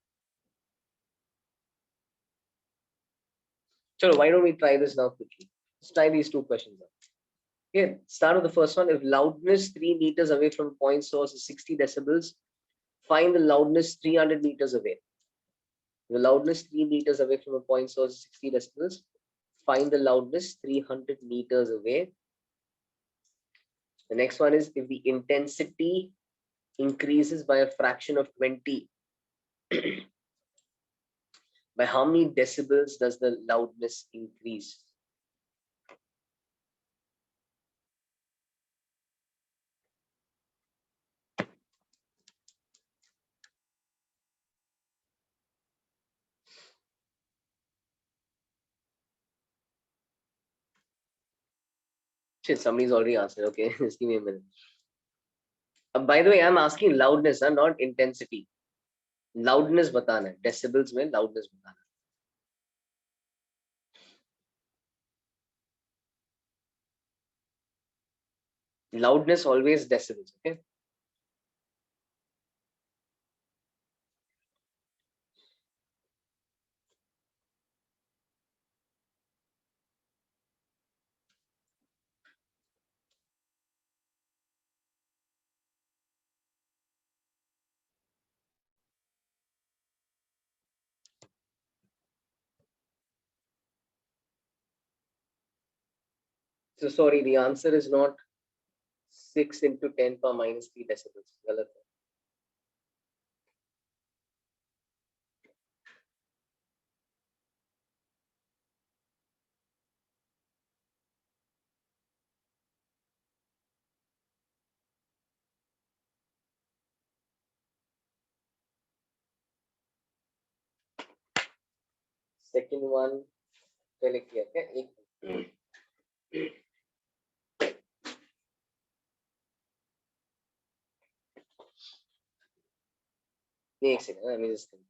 So why don't we try this now quickly? Let's try these two questions out. Okay, start with the first one. If loudness 3 meters away from point source is 60 decibels, find the loudness 300 meters away. The loudness 3 meters away from a point source is 60 decibels. Find the loudness 300 meters away. The next one is if the intensity increases by a fraction of 20, by how many decibels does the loudness increase? Shit, somebody's already answered. Okay, just give me a minute. By the way, I'm asking loudness, not intensity. Loudness बताना है, decibels में loudness बताना है. Loudness always decibels. Okay. So sorry, the answer is not 6 into 10 power minus 3 decibels. गलत है. Second one पहले किया क्या? एक नहीं, एक second, let me just think.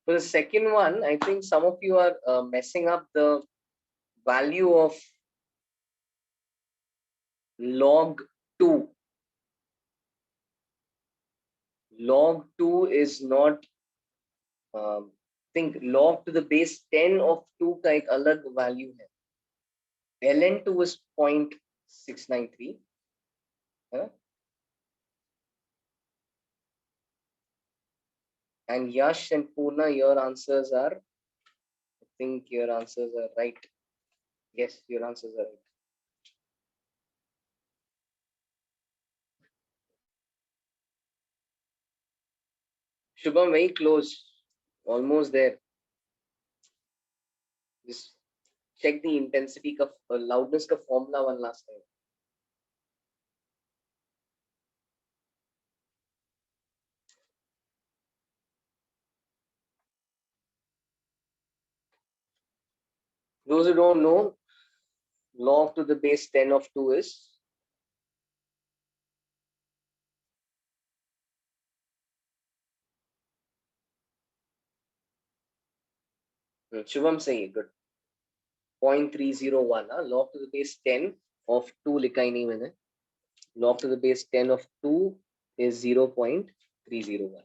For the second one, I think some of you are messing up the value of log 2. Log 2 is not, think log to the base 10 of 2 का एक अलग value है. ln2 is 0.693. And Yash and Purna, your answers are, I think your answers are right. Yes, your answers are right. Shubham, very close. Almost there. Just check the intensity का loudness का formula one last time. Those who don't know, log to the base 10 of 2 is Shubham saying good. 0.301. Log to the base 10 of 2 लिखा ही नहीं मैंने. Log to the base 10 of 2 is 0.301.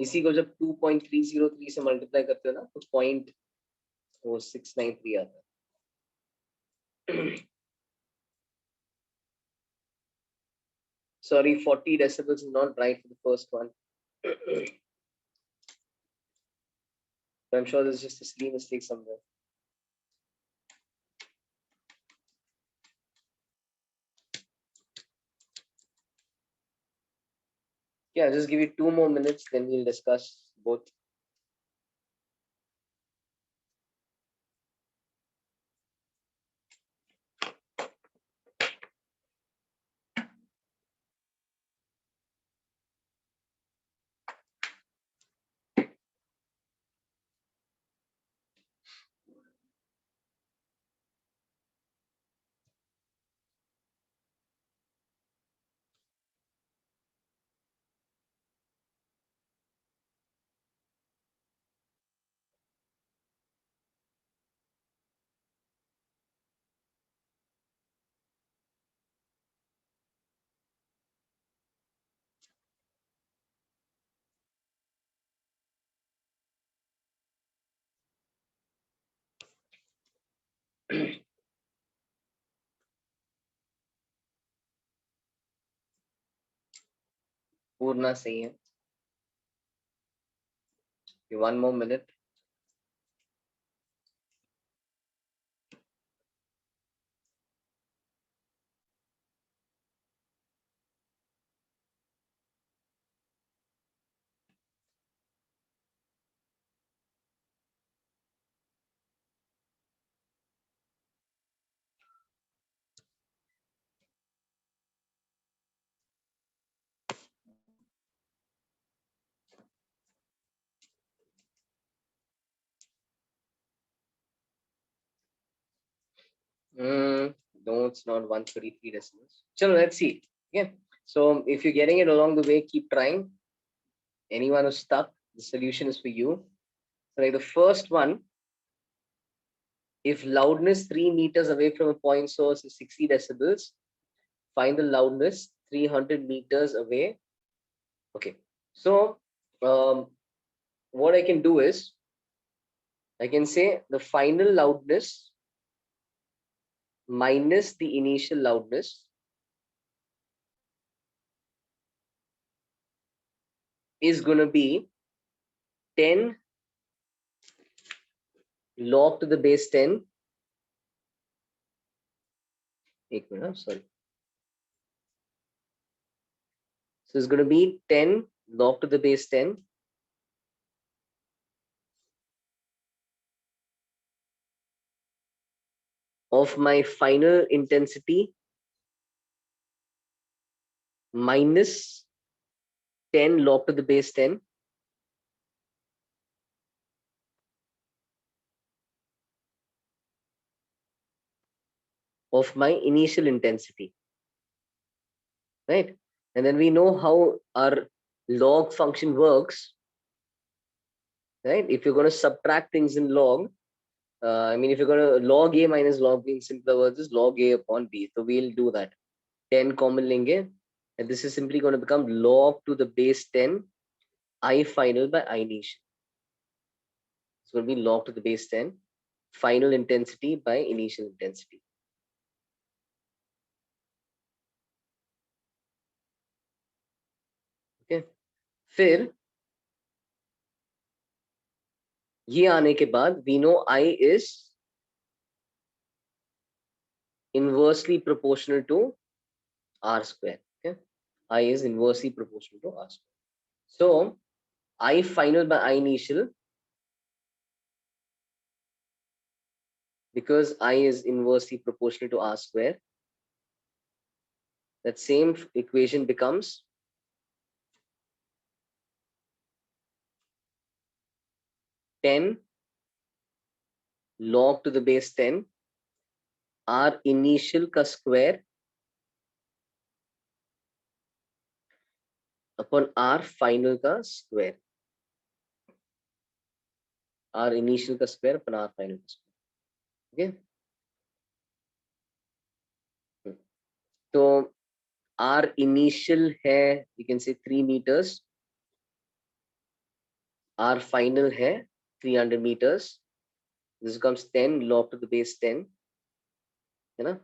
इसी को जब 2.303 से multiply करते हो ना तो 0.693 आता है. Sorry, 40 decibels is not right for the first one. I'm sure there's just a silly mistake somewhere. Yeah, just give it 2 more minutes, then we'll discuss both. Purna सही है. 1 more minute. No, it's not 133 decimals. So let's see. Yeah. So if you're getting it along the way, keep trying. Anyone who's stuck, the solution is for you. So like the first one, if loudness 3 meters away from a point source is 60 decibels, find the loudness 300 meters away. Okay. So what I can do is, I can say the final loudness minus the initial loudness is going to be 10 log to the base 10. एक minute, I'm sorry. So it's going to be 10 log to the base 10 of my final intensity minus 10 log to the base 10 of my initial intensity, right? And then we know how our log function works, right? If you're going to subtract things in log, I mean, if you're going to log A minus log B, in simpler words, is log A upon B. So we'll do that. 10 common lenge, and this is simply going to become log to the base 10 I final by I initial. It's going to be log to the base 10 final intensity by initial intensity. फिर ये आने के बाद we know I is inversely proportional to R square. Okay, I is inversely proportional to R square. So I final by I initial, because I is inversely proportional to R square, that same equation becomes ten log to the base 10 R initial का square upon R final का square. R initial का square upon R final का square. Okay. तो R initial है, you can say 3 meters. R final है 300 meters. This becomes 10 log to the base 10, है ना?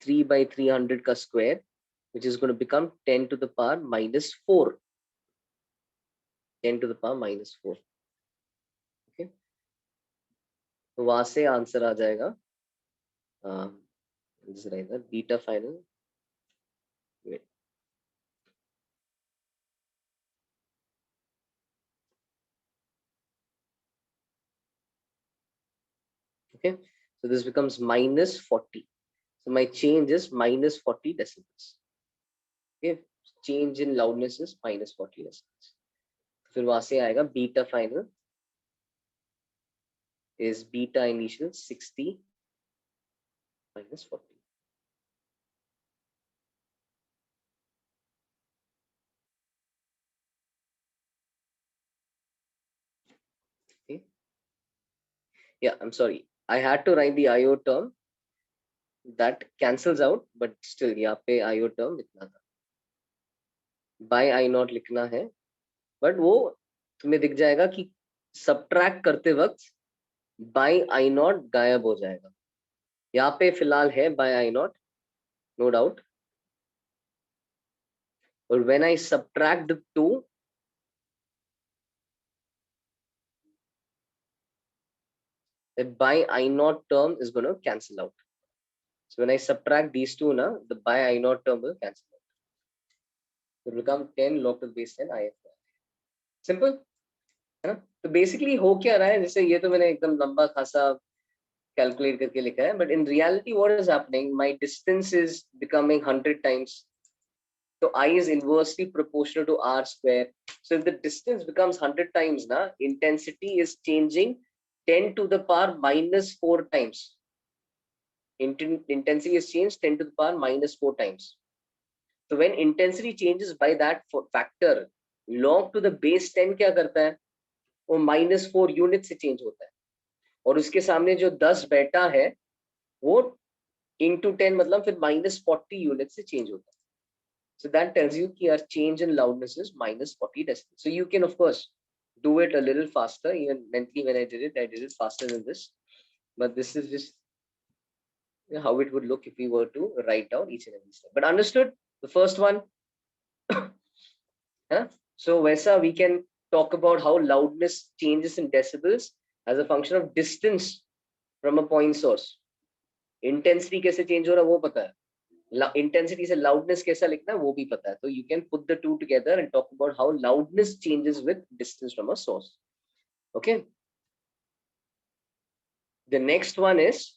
3 by 300 का square, which is going to become 10 to the power minus 4. 10 to the power minus 4. Okay. तो वहां से answer आ जाएगा beta final. Okay, so this becomes minus 40. So my change is minus 40 decibels. Okay, change in loudness is minus 40 decibels. फिर वहां से आएगा beta final is beta initial 60 minus 40. Okay, yeah, I'm sorry, I had to write the IO term, that cancels out, but still यहाँ पे IO term लिखना था. by I naught लिखना है, but वो तुम्हें दिख जाएगा कि subtract करते वक्त by I naught गायब हो जाएगा. यहाँ पे फिलहाल है by I naught, no doubt. But when I subtract the two, the by I naught term is going to cancel out. So when I subtract these two, na, the by I naught term will cancel out. It will become 10 log to the base 10 IF. Simple, है ना? तो basically हो क्या रहा है, जैसे ये तो मैंने एकदम लंबा खासा calculate करके लिखा है, but in reality what is happening, my distance is becoming 100 times. So I is inversely proportional to R square. So if the distance becomes 100 times, na, intensity is changing 10 to the power minus 4 times. Intensity is changed 10 to the power minus 4 times. So when intensity changes by that factor, log to the base 10 क्या करता है, वो minus 4 unit से change होता है, और उसके सामने जो 10 बैठा है वो into 10 मतलब फिर minus 40 unit से change होता है. So that tells you कि our change in loudness is minus 40 decibels. So you can of course do it a little faster. Even mentally when I did it faster than this. But this is just how it would look if we were to write down each and every step. But understood the first one? Huh? So वैसा we can talk about how loudness changes in decibels as a function of distance from a point source. Intensity कैसे change हो रहा है वो पता है. Intensity से loudness कैसा लिखना है वो भी पता है. So you can put the two together and talk about how loudness changes with distance from a source. Okay. The next one is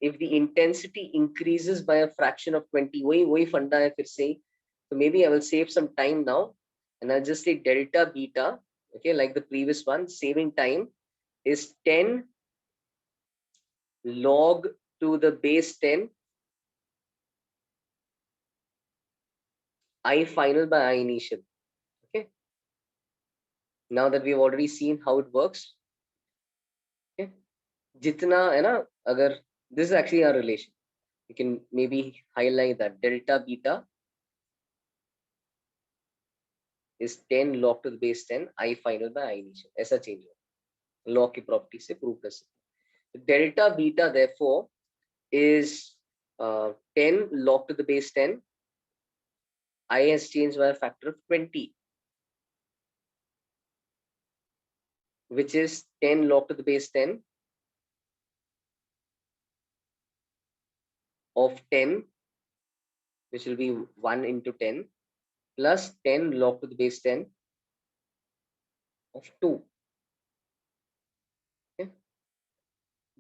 if the intensity increases by a fraction of 20. वही फंडा है फिर से. So maybe I will save some time now and I'll just say delta beta. Okay, like the previous one, saving time is 10 log to the base 10 I final by I initial. Okay. Now that we've already seen how it works. Okay. जितना है ना, अगर this is actually our relation, you can maybe highlight that delta beta is 10 log to the base 10 I final by I initial. ऐसा change हो log की property से prove कर सकते. Delta beta therefore is 10 log to the base 10, I has changed by a factor of 20, which is 10 log to the base 10 of 10, which will be 1 into 10, plus 10 log to the base 10 of 2. Okay?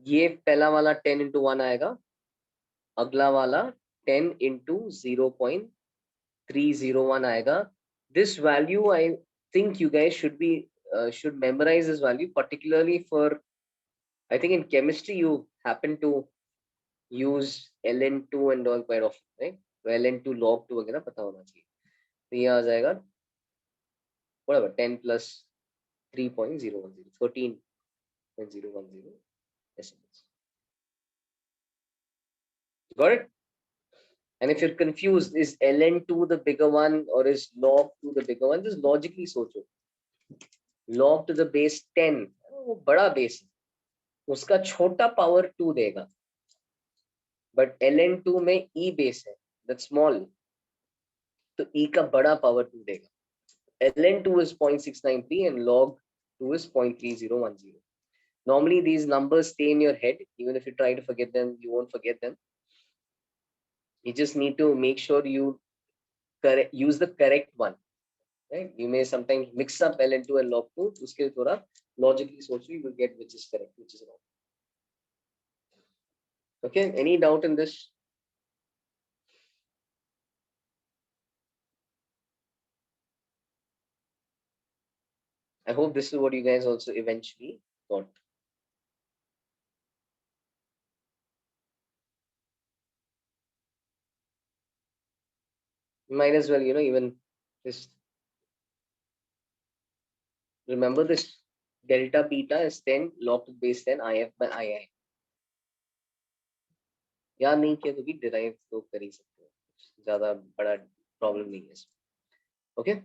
ये पहला वाला 10 into 1 आएगा, अगला वाला 10 into 0.301 आएगा. This value, I think you guys should memorize this value, particularly for, I think in chemistry you happen to use ln2 and all quite often, right? तो ln2 log 2 वगैरह पता होना चाहिए. तो ये आ जाएगा whatever 10 plus 3.010, 13.010 decibels. Got it? And if you're confused, is ln2 the bigger one or is log 2 the bigger one? Just logically सोचो. Log to the base 10, वो बड़ा base है, उसका छोटा power 2 देगा. But ln2 में e base है, that's small, तो e का बड़ा power 2 देगा. ln2 is 0.693 and log 2 is 0.3010. Normally these numbers stay in your head. Even if you try to forget them, you won't forget them. You just need to make sure you use the correct one. Right? You may sometimes mix up ln2 and log 2. उसके थोड़ा logically सोचो, you will get which is correct, which is wrong. Okay, any doubt in this? I hope this is what you guys also eventually got. Might as well, even just remember this delta beta is 10 log to the base 10 IF by II. याद नहीं किया तो भी derive तो कर ही सकते हो, ज़्यादा बड़ा problem नहीं है इसमें. Okay.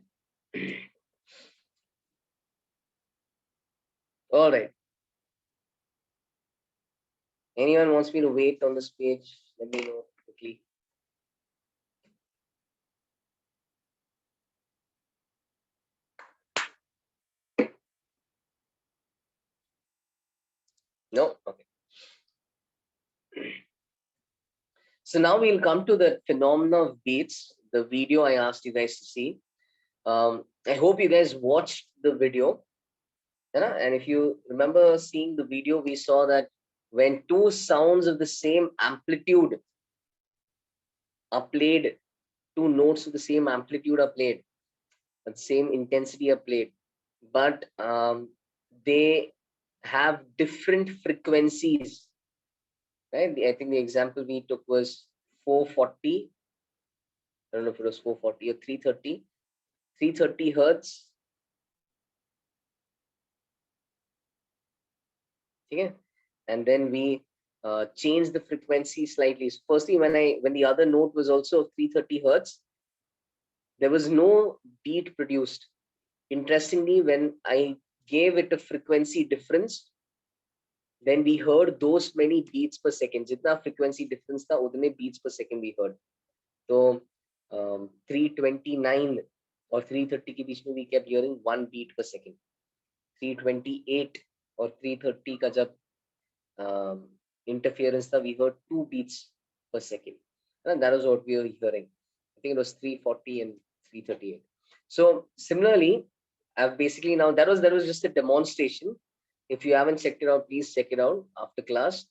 All right. Anyone wants me to wait on this page? Let me know quickly. No? Okay. So now we'll come to the phenomena of beats, the video I asked you guys to see. I hope you guys watched the video. And if you remember seeing the video, we saw that when two sounds of the same amplitude are played, two notes of the same amplitude are played, and same intensity are played, but they have different frequencies, right? I think the example we took was 440. I don't know if it was 440 or 330. 330 hertz. Okay, and then we change the frequency slightly. So firstly, when the other note was also 330 hertz, there was no beat produced. Interestingly, when I gave it a frequency difference, then we heard those many beats per second. Jitna frequency difference tha, utne beats per second we heard. So 329 or 330 ke beech mein we kept hearing 1 beat per second. 328 or 330 ka jab interference tha, we heard 2 beats per second. And that was what we were hearing. I think it was 340 and 338. So similarly, I've basically now that was just a demonstration. If you haven't checked it out, please check it out after class.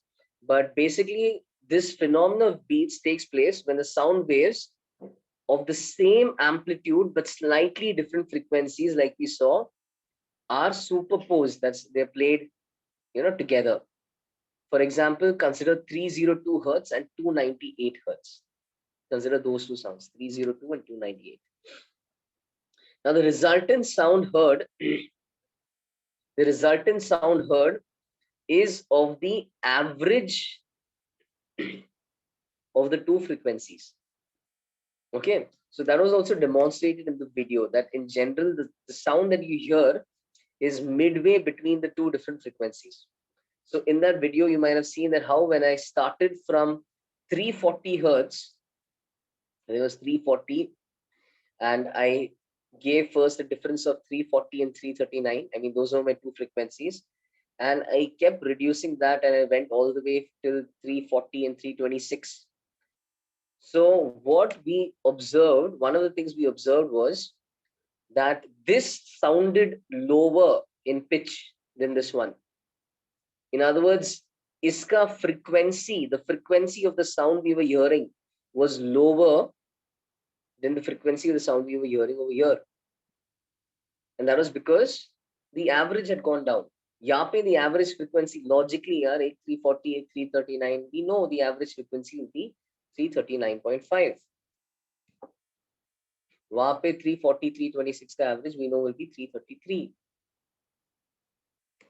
But basically, this phenomenon of beats takes place when the sound waves of the same amplitude but slightly different frequencies, like we saw, are superposed. That's they're played, together. For example, consider 302 hertz and 298 hertz. Consider those two sounds, 302 and 298. Now the resultant sound heard, is of the average of the two frequencies. Okay, so that was also demonstrated in the video, that in general the sound that you hear is midway between the two different frequencies. So in that video, you might have seen that how when I started from 340 hertz. There was 340, and I gave first a difference of 340 and 339. I mean, those are my two frequencies. And I kept reducing that, and I went all the way till 340 and 326. So what we observed, one of the things we observed was that this sounded lower in pitch than this one. In other words, iska frequency, the frequency of the sound we were hearing was lower than the frequency of the sound we were hearing over here. And that was because the average had gone down. यहाँ पे the average frequency logically यार 340 339 we know the average frequency will be 339.5. वहाँ पे 340 326 का average we know will be 333.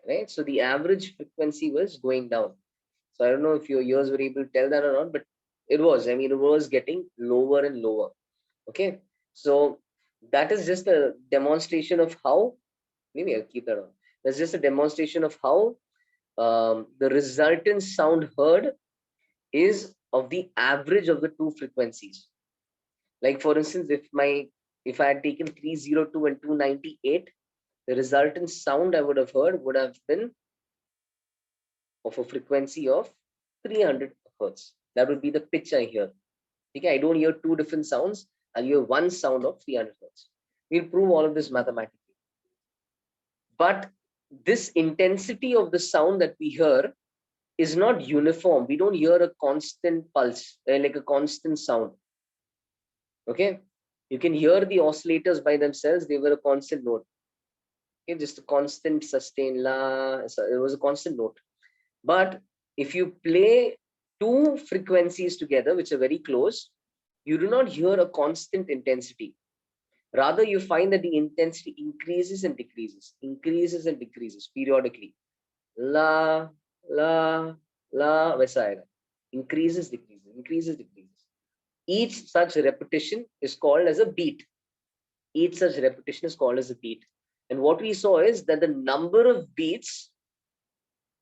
Right? So the average frequency was going down. So I don't know if your ears were able to tell that or not, but it was. I mean, it was getting lower and lower. Okay. So that is just a demonstration of how, maybe I'll keep that on. That's just a demonstration of how the resultant sound heard is of the average of the two frequencies. Like for instance, if I had taken 302 and 298, the resultant sound I would have heard would have been of a frequency of 300 hertz. That would be the pitch I hear. Okay, I don't hear two different sounds. I'll hear one sound of 300 hertz. We'll prove all of this mathematically. But this intensity of the sound that we hear is not uniform. We don't hear a constant pulse, like a constant sound. Okay, you can hear the oscillators by themselves. They were a constant note. Okay, just a constant sustain la. It was a constant note. But if you play two frequencies together, which are very close, you do not hear a constant intensity. Rather, you find that the intensity increases and decreases periodically. La, la, la, वैसा आएगा. Increases, decreases. Each such repetition is called as a beat. And what we saw is that the number of beats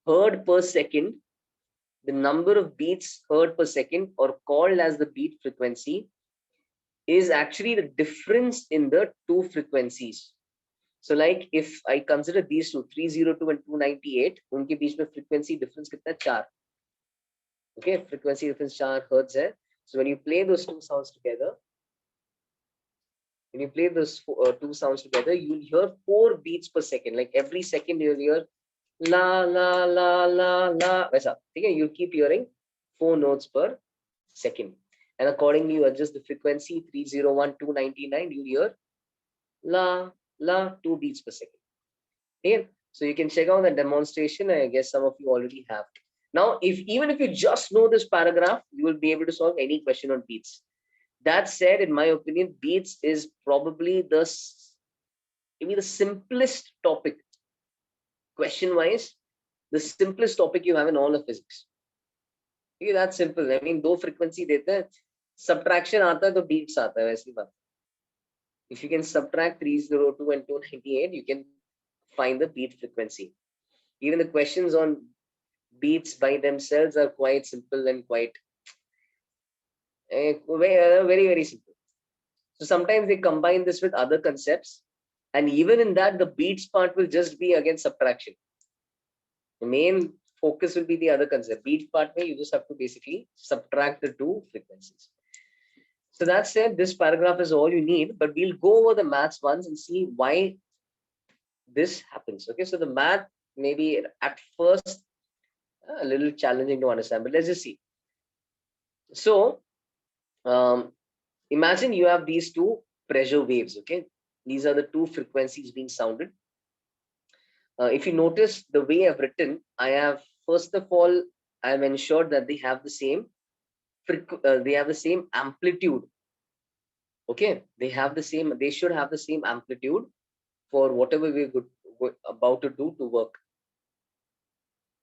heard per second, or called as the beat frequency, is actually the difference in the two frequencies. So like if I consider these two, 302 and 298, उनके बीच में frequency difference कितना है? 4. Okay, frequency difference 4 hertz है. So when you play those two sounds together, you'll hear 4 beats per second. Like every second you'll hear la la la la la. वैसा, ठीक है? You'll keep hearing 4 notes per second. And accordingly, you adjust the frequency 301, 299, you hear la, la, 2 beats per second. Okay? So you can check out the demonstration. I guess some of you already have. Now, even if you just know this paragraph, you will be able to solve any question on beats. That said, in my opinion, beats is probably maybe the simplest topic, question-wise, the simplest topic you have in all of physics. Okay, that's simple. I mean, दो frequency देते हैं, subtraction आता है तो beats आता है, वैसी बात. If you can subtract 302 and 298, you can find the beat frequency. Even the questions on beats by themselves are quite simple and quite very, very simple. So sometimes they combine this with other concepts, and even in that, the beats part will just be again subtraction. The main focus will be the other concept. Beat part where you just have to basically subtract the two frequencies. So that said, this paragraph is all you need, but we'll go over the maths once and see why this happens. Okay, so the math may be at first a little challenging to understand, but let's just see. So imagine you have these two pressure waves. Okay, these are the two frequencies being sounded. If you notice the way I've written, I have first of all I've ensured that they have the same amplitude. Okay, they should have the same amplitude for whatever we're about to do to work.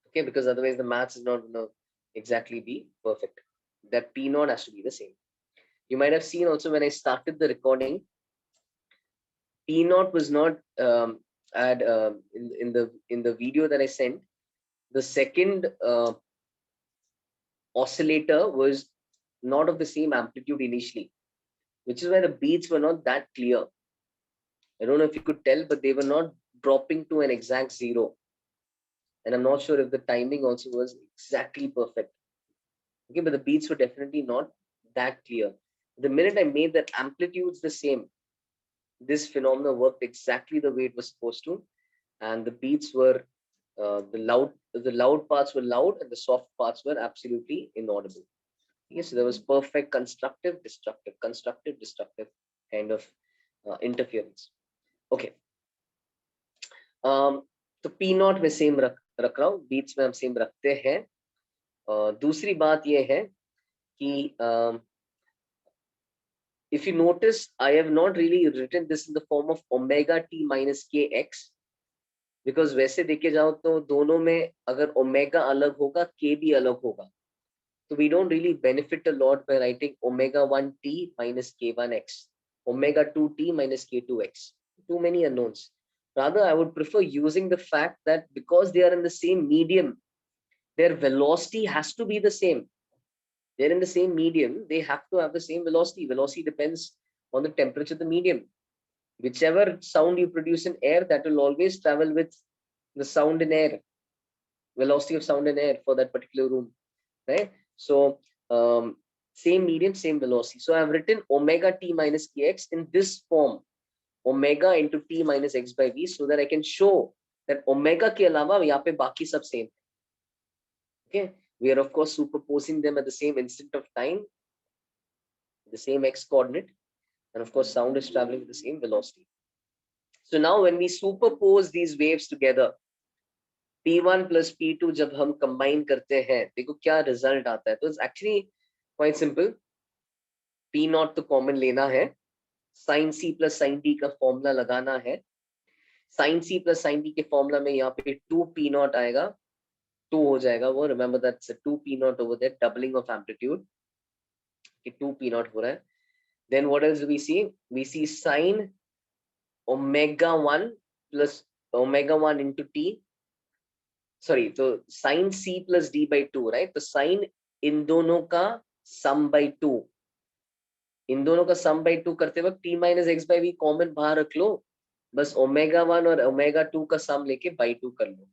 Okay, because otherwise the maths is not going to exactly be perfect. That P0 has to be the same. You might have seen also when I started the recording, P0 was not in the video that I sent. The second oscillator was not of the same amplitude initially, which is why the beats were not that clear. I don't know if you could tell, but they were not dropping to an exact zero. And I'm not sure if the timing also was exactly perfect. Okay, but the beats were definitely not that clear. The minute I made that amplitudes the same, this phenomena worked exactly the way it was supposed to, and the beats were the loud parts were loud and the soft parts were absolutely inaudible. Yes, there was perfect constructive, destructive kind of interference. Okay. तो P not में same रख रहा हूँ, beats में हम same रखते हैं. दूसरी बात ये है कि if you notice, I have not really written this in the form of omega t minus kx, because वैसे देखे जाओ तो दोनों में अगर ओमेगा अलग होगा k भी अलग होगा, so we don't really benefit a lot by writing omega 1t minus k1x, omega 2t minus k2x. Too many unknowns. Rather, I would prefer using the fact that because they are in the same medium, their velocity has to be the same. They're in the same medium, they have to have the same velocity. Velocity depends on the temperature of the medium. Whichever sound you produce in air, that will always travel with the sound in air, velocity of sound in air for that particular room, right? So same medium, same velocity. So I've written omega t minus kx in this form, omega into t minus x by v, so that I can show that omega के अलावा यहाँ पे बाकी सब same. Okay, we are of course superposing them at the same instant of time, the same x coordinate, and of course sound is traveling with the same velocity. So now when we superpose these waves together, P1 plus P2 जब हम combine करते हैं, देखो क्या result आता है. तो it's actually quite simple. P naught तो common लेना है, sin C plus sin D का फॉर्मूला लगाना है. sin C plus sin D के फॉर्मूला में यहाँ पे 2P naught आएगा, 2 हो जाएगा वो. Remember that's a 2P naught over there, doubling of amplitude. कि 2P naught हो रहा है. Then what else do we see? We see sin omega 1 plus omega 1 into T. Sorry, तो sin C plus D by 2, right? तो sin इन दोनों का sum by 2. इन दोनों का sum by 2 करते वक्त t minus x by v common बाहर रख लो, बस omega 1 और omega 2 का sum लेके by 2 कर लो.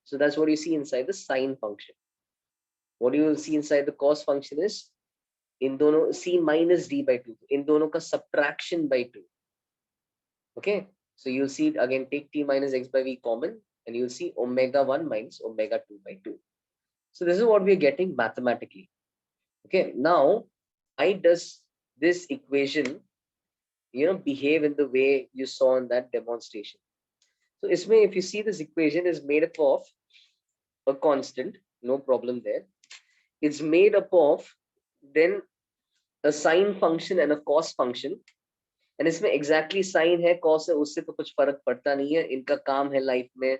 So that's what you see inside the sine function. What you will see inside the cos function is इन दोनों c minus d by 2, इन दोनों का subtraction by 2. Okay, so you'll see again, take t minus x by v common, and you'll see omega 1 minus omega 2 by 2. So this is what we are getting mathematically. Okay, now why does this equation, behave in the way you saw in that demonstration? So isme, if you see, this equation is made up of a constant, no problem there. It's made up of then a sine function and a cos function. And इसमें exactly sine है, cos है, उससे तो कुछ फर्क पड़ता नहीं है. इनका काम है लाइफ में,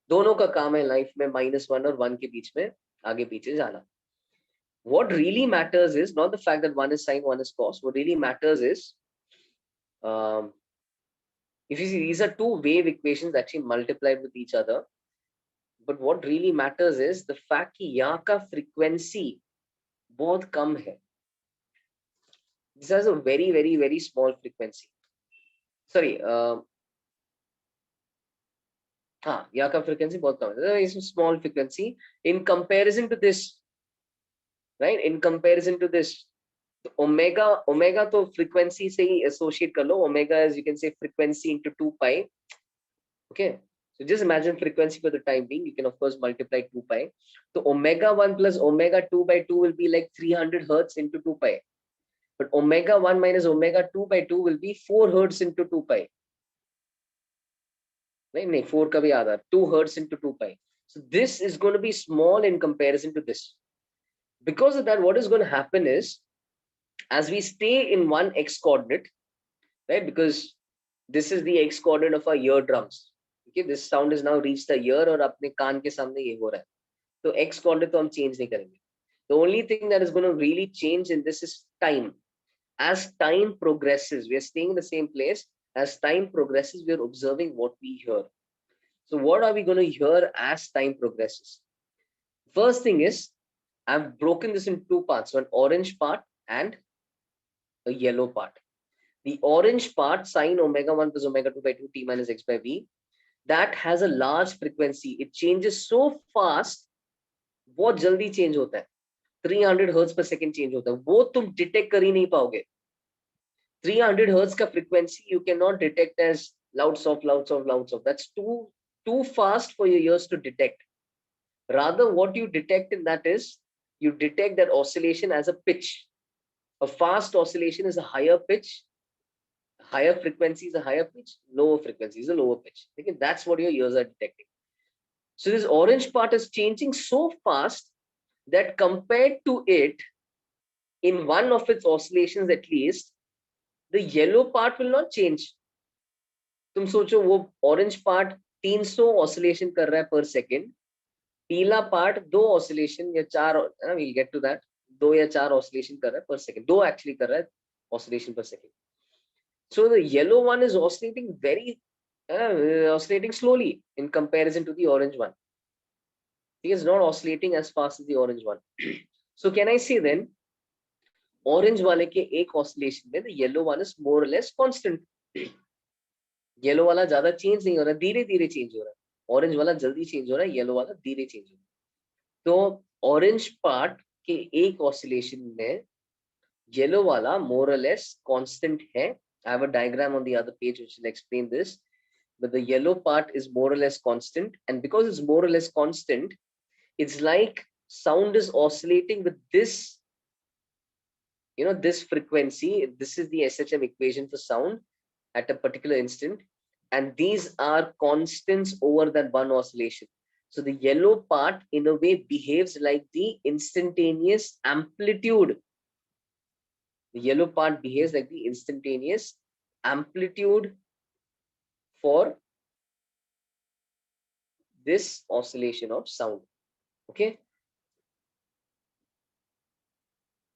दोनों का काम है लाइफ में -1 और 1 के बीच में आगे पीछे जाना. What really matters is not the fact that one is sine, one is cos. What really matters is, if you see, these are two wave equations actually multiplied with each other. But what really matters is the fact कि यहाँ का frequency बहुत कम है. This has a very, very, very small frequency. Sorry, हाँ, यहाँ का frequency बहुत कम है. It's a small frequency in comparison to this, right? In comparison to this, omega तो frequency से ही associate कर लो. Omega is, you can say, frequency into 2 pi. Okay, so just imagine frequency for the time being. You can of course multiply 2 pi. So omega 1 plus omega 2 by 2 will be like 300 hertz into 2 pi. But omega 1 minus omega 2 by 2 will be 4 hertz into 2 pi. नहीं, 4 का भी आधा, 2 hertz into 2 pi. So this is going to be small in comparison to this. Because of that, what is going to happen is, as we stay in one x coordinate, right? Because this is the x coordinate of our eardrums. Okay, this sound is now reached the ear और अपने कान के सामने ये हो रहा है. तो x coordinate तो हम change नहीं करेंगे. The only thing that is going to really change in this is time. As time progresses, we are staying in the same place. As time progresses, we are observing what we hear. So what are we going to hear as time progresses? First thing is, I've broken this in two parts. One orange part and a yellow part. The orange part, sine omega 1 plus omega 2 by 2 t minus x by v, that has a large frequency. It changes so fast, बहुत जल्दी change होता है, 300 hertz per second change होता है, वो तुम detect कर ही नहीं पाओगे. 300 hertz का frequency you cannot detect as loud soft loud soft loud soft. That's too fast for your ears to detect. Rather, what you detect in that is you detect that oscillation as a pitch. A fast oscillation is a higher pitch, higher frequency is a higher pitch, lower frequency is a lower pitch. Okay, that's what your ears are detecting. So this orange part is changing so fast that compared to it, in one of its oscillations at least, the yellow part will not change. तुम सोचो वो orange part 300 oscillation कर रहा है per second, पीला part 2 oscillation या 4, we'll get to that, 2 या 4 oscillation कर रहा है per second, 2 actually कर रहा है oscillation per second. So the yellow one is oscillating oscillating slowly in comparison to the orange one. It is not oscillating as fast as the orange one. So can I say then, orange वाले के एक oscillation में the yellow one is more or less constant. Yellow वाला ज़्यादा change नहीं हो रहा, धीरे धीरे change हो रहा है. Orange वाला जल्दी change हो रहा है, yellow वाला धीरे change हो रहा है. तो orange part के एक oscillation में yellow वाला more or less constant है. I have a diagram on the other page which will explain this. But the yellow part is more or less constant, and because it's more or less constant, it's like sound is oscillating with this, this frequency. This is the SHM equation for sound at a particular instant, and these are constants over that one oscillation. So the yellow part in a way behaves like the instantaneous amplitude. The yellow part behaves like the instantaneous amplitude for this oscillation of sound. Okay.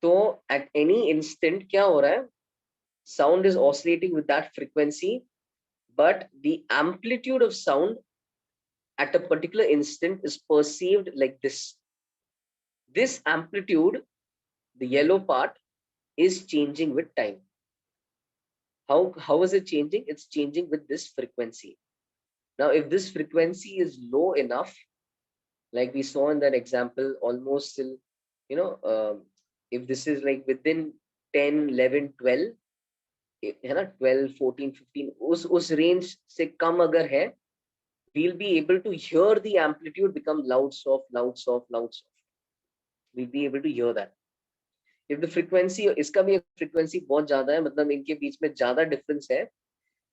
So at any instant क्या हो रहा है? Sound is oscillating with that frequency, but the amplitude of sound at a particular instant is perceived like this. This amplitude, the yellow part, is changing with time. How is it changing? It's changing with this frequency. Now, if this frequency is low enough, like we saw in that example, almost till, if this is like within 10, 11, 12, है ना, 12, 14, 15, उस range से कम अगर है, we'll be able to hear the amplitude become loud, soft, loud, soft, loud, soft. We'll be able to hear that. If the frequency, इसका भी frequency बहुत ज़्यादा है, मतलब इनके बीच में ज़्यादा difference है,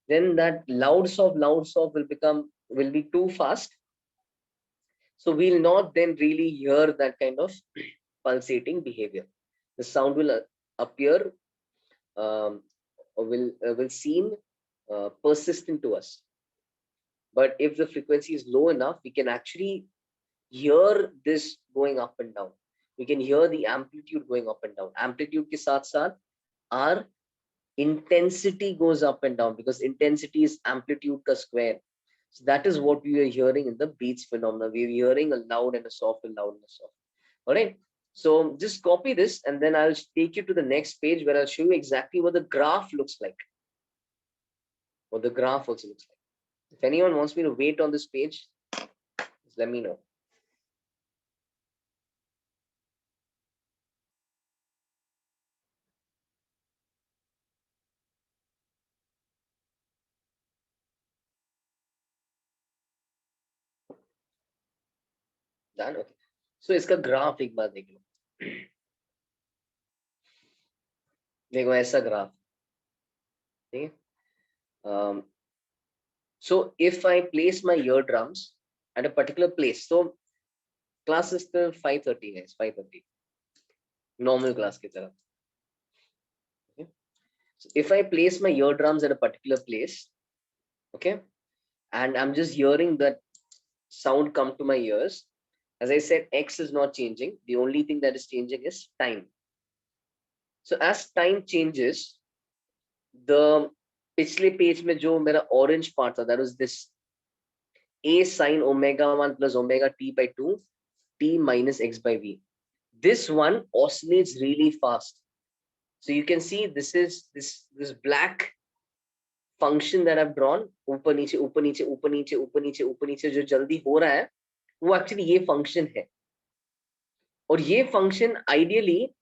then that loud, soft will be too fast. So we'll not then really hear that kind of pulsating behavior. The sound will appear, or will seem persistent to us. But if the frequency is low enough, we can actually hear this going up and down. We can hear the amplitude going up and down. Amplitude के साथ साथ our intensity goes up and down, because intensity is amplitude का square. So that is what we are hearing in the beats phenomena. We are hearing a loud and a soft, and loud and a soft. All right. So just copy this, and then I'll take you to the next page where I'll show you exactly what the graph looks like. What the graph also looks like. If anyone wants me to wait on this page, just let me know. Done? Okay. So इसका graph एक बार देख लो. देखो ऐसा graph. ठीक है. So if I place my eardrums at a particular place, so class is the 5:30 guys, 5:30. Normal class की तरह. Okay. So if I place my eardrums at a particular place, okay, and I'm just hearing that sound come to my ears, as I said, X is not changing. The only thing that is changing is time. So as time changes, the पिछले page में जो मेरा orange part था, that was this A sine omega 1 plus omega t by 2 t minus x by v. This one oscillates really fast. So you can see this black function that I've drawn, ऊपर नीचे ऊपर नीचे ऊपर नीचे ऊपर नीचे ऊपर नीचे जो जल्दी हो रहा है वो एक्चुअली ये फंक्शन है। और ये फंक्शन आइडियली,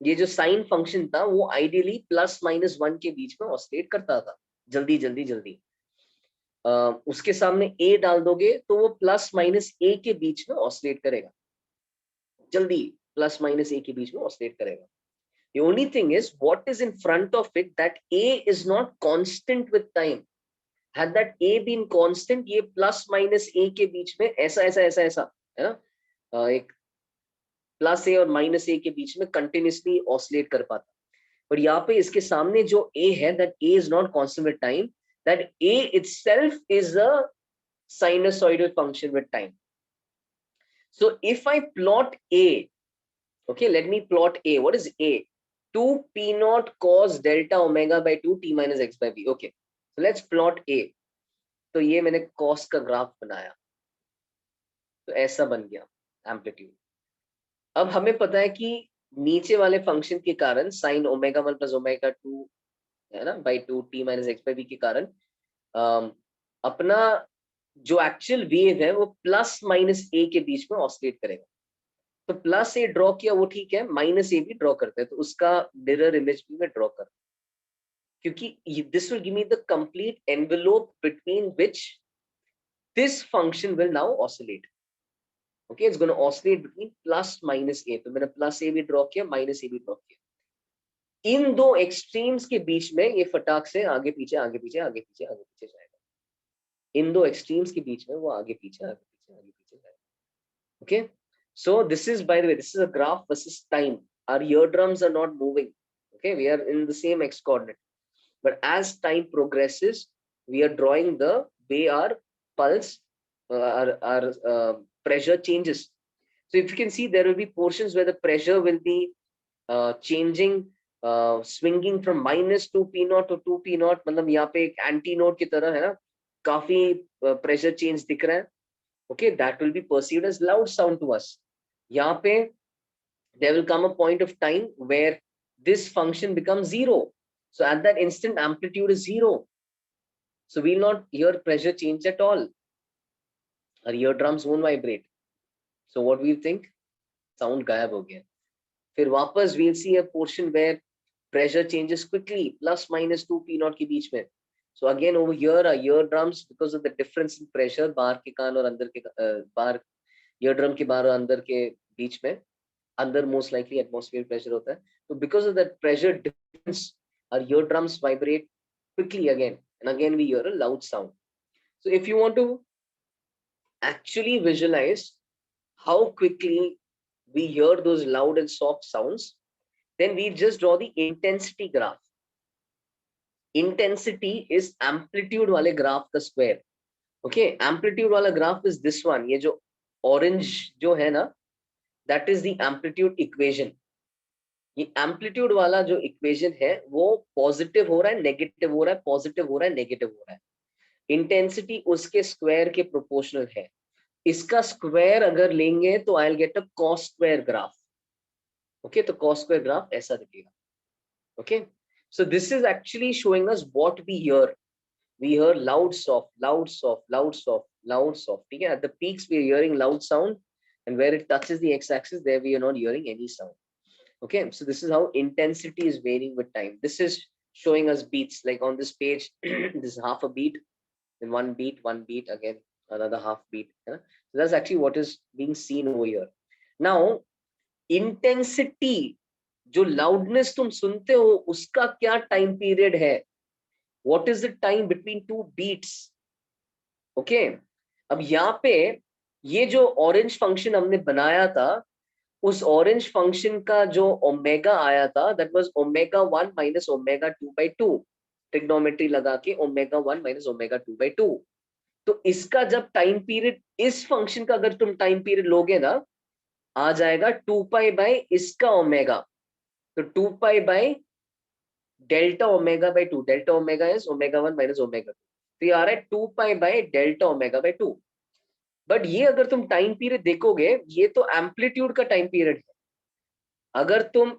ये जो साइन फंक्शन था वो आइडियली +-1 के बीच में ऑसिलेट करता था, जल्दी जल्दी जल्दी। उसके सामने a डाल दोगे तो वो +-a के बीच में ऑसिलेट करेगा, जल्दी +-a के बीच में ऑसिलेट करेगा। The only thing is what is in front of it, that a is not constant with time. Had that a been constant, ये +-a के बीच में ऐसा ऐसा ऐसा ऐसा है ना, एक +a और -a के बीच में कंटिन्यूसली ऑसिलेट कर पाता। पर यहाँ पे इसके सामने जो a है, that a is not constant with time, that a itself is a sinusoidal function with time. So if I plot a, okay, let me plot a. What is a? 2p0 cos delta omega by 2 t minus x by b. Okay, so let's plot a. तो ये मैंने cos का graph बनाया, तो ऐसा बन गया amplitude. अब हमें पता है कि नीचे वाले फंक्शन के कारण sin ω1 + ω2 है ना by 2 t minus x by b के कारण अपना जो एक्चुअल वेव है वो +-a के बीच में ऑसिलेट करेगा। तो +a ड्रॉ किया वो ठीक है, -a भी ड्रॉ करते हैं, तो उसका मिरर इमेज भी मैं ड्रॉ कर, क्योंकि this will give me the complete envelope between which this function will now oscillate. Okay, it's gonna oscillate between +-a। तो मैंने +a भी ड्रॉ किया, -a भी ड्रॉ किया। इन दो एक्सट्रीम्स के बीच में ये फटाक से आगे पीछे आगे पीछे आगे पीछे आगे पीछे जाएगा। इन दो एक्सट्रीम्स के बीच में वो आगे पीछे आगे पीछे आगे पीछे जाएगा। Okay, so this is, by the way, this is a graph versus time. Our eardrums are not moving. Okay, we are in the same x coordinate, but as time progresses, we are drawing the way our pulse, our pressure changes. So if you can see, there will be portions where the pressure will be changing, swinging from -2p0 to 2p0. मतलब यहाँ पे एक anti note की तरह है ना, काफी pressure change दिख रहा है। Okay, that will be perceived as loud sound to us. यहाँ पे there will come a point of time where this function becomes 0. So at that instant, amplitude is 0. So we will not hear pressure change at all. Our eardrums won't vibrate. So what we think? Sound गायब हो गया। फिर वापस we'll see a portion where pressure changes quickly, +-2p0 के बीच में। So again over here, our eardrums, because of the difference in pressure, बाहर के कान और अंदर के बाहर, eardrum के बाहर और अंदर के बीच में, अंदर most likely atmospheric pressure होता है, तो because of that pressure difference, our eardrums vibrate quickly again, and again we hear a loud sound. So if you want to actually visualize how quickly we hear those loud and soft sounds, then we just draw the intensity graph. Intensity is amplitude वाले graph का square. Okay, amplitude वाला graph is this one, ये जो orange जो है ना, that is the amplitude equation. ये amplitude वाला जो इक्वेशन है वो पॉजिटिव हो रहा है, नेगेटिव हो रहा है, पॉजिटिव हो रहा है, नेगेटिव हो रहा है। इंटेंसिटी उसके स्क्वायर के प्रोपोर्शनल है। इसका स्क्वायर अगर लेंगे तो I will get a cos square graph. Okay, तो कॉस स्क्वायर ग्राफ ऐसा दिखेगा। Okay, so this is actually showing us what we hear. We hear loud, soft, loud, soft, loud, soft, loud, soft. Okay? At the peaks, we are hearing loud sound, and where it touches the x-axis, there we are not hearing any sound. Okay, so this is how intensity is varying with time. This is showing us beats. Like on this page, this is half a beat, then one beat, again another half beat. Yeah? So that's actually what is being seen over here. Now, intensity, जो loudness तुम सुनते हो उसका क्या time period है? What is the time between two beats? Okay, अब यहाँ पे ये जो ऑरेंज फंक्शन हमने बनाया था, उस ऑरेंज फंक्शन का जो ओमेगा आया था, दैट वाज ω1 - ω2/2, ट्रिग्नोमेट्री लगा के ω1 - ω2/2। तो इसका जब टाइम पीरियड, इस फंक्शन का अगर तुम टाइम पीरियड लोगे ना, आ जाएगा 2π इसका ओमेगा, तो 2π डेल्टा ω/2। डेल्टा ओमेगा इज ω1 - ω2, तो ये आ रहा है 2π डेल्टा ω/2। बट ये अगर तुम टाइम पीरियड देखोगे, ये तो एम्पलीट्यूड का टाइम पीरियड है। अगर तुम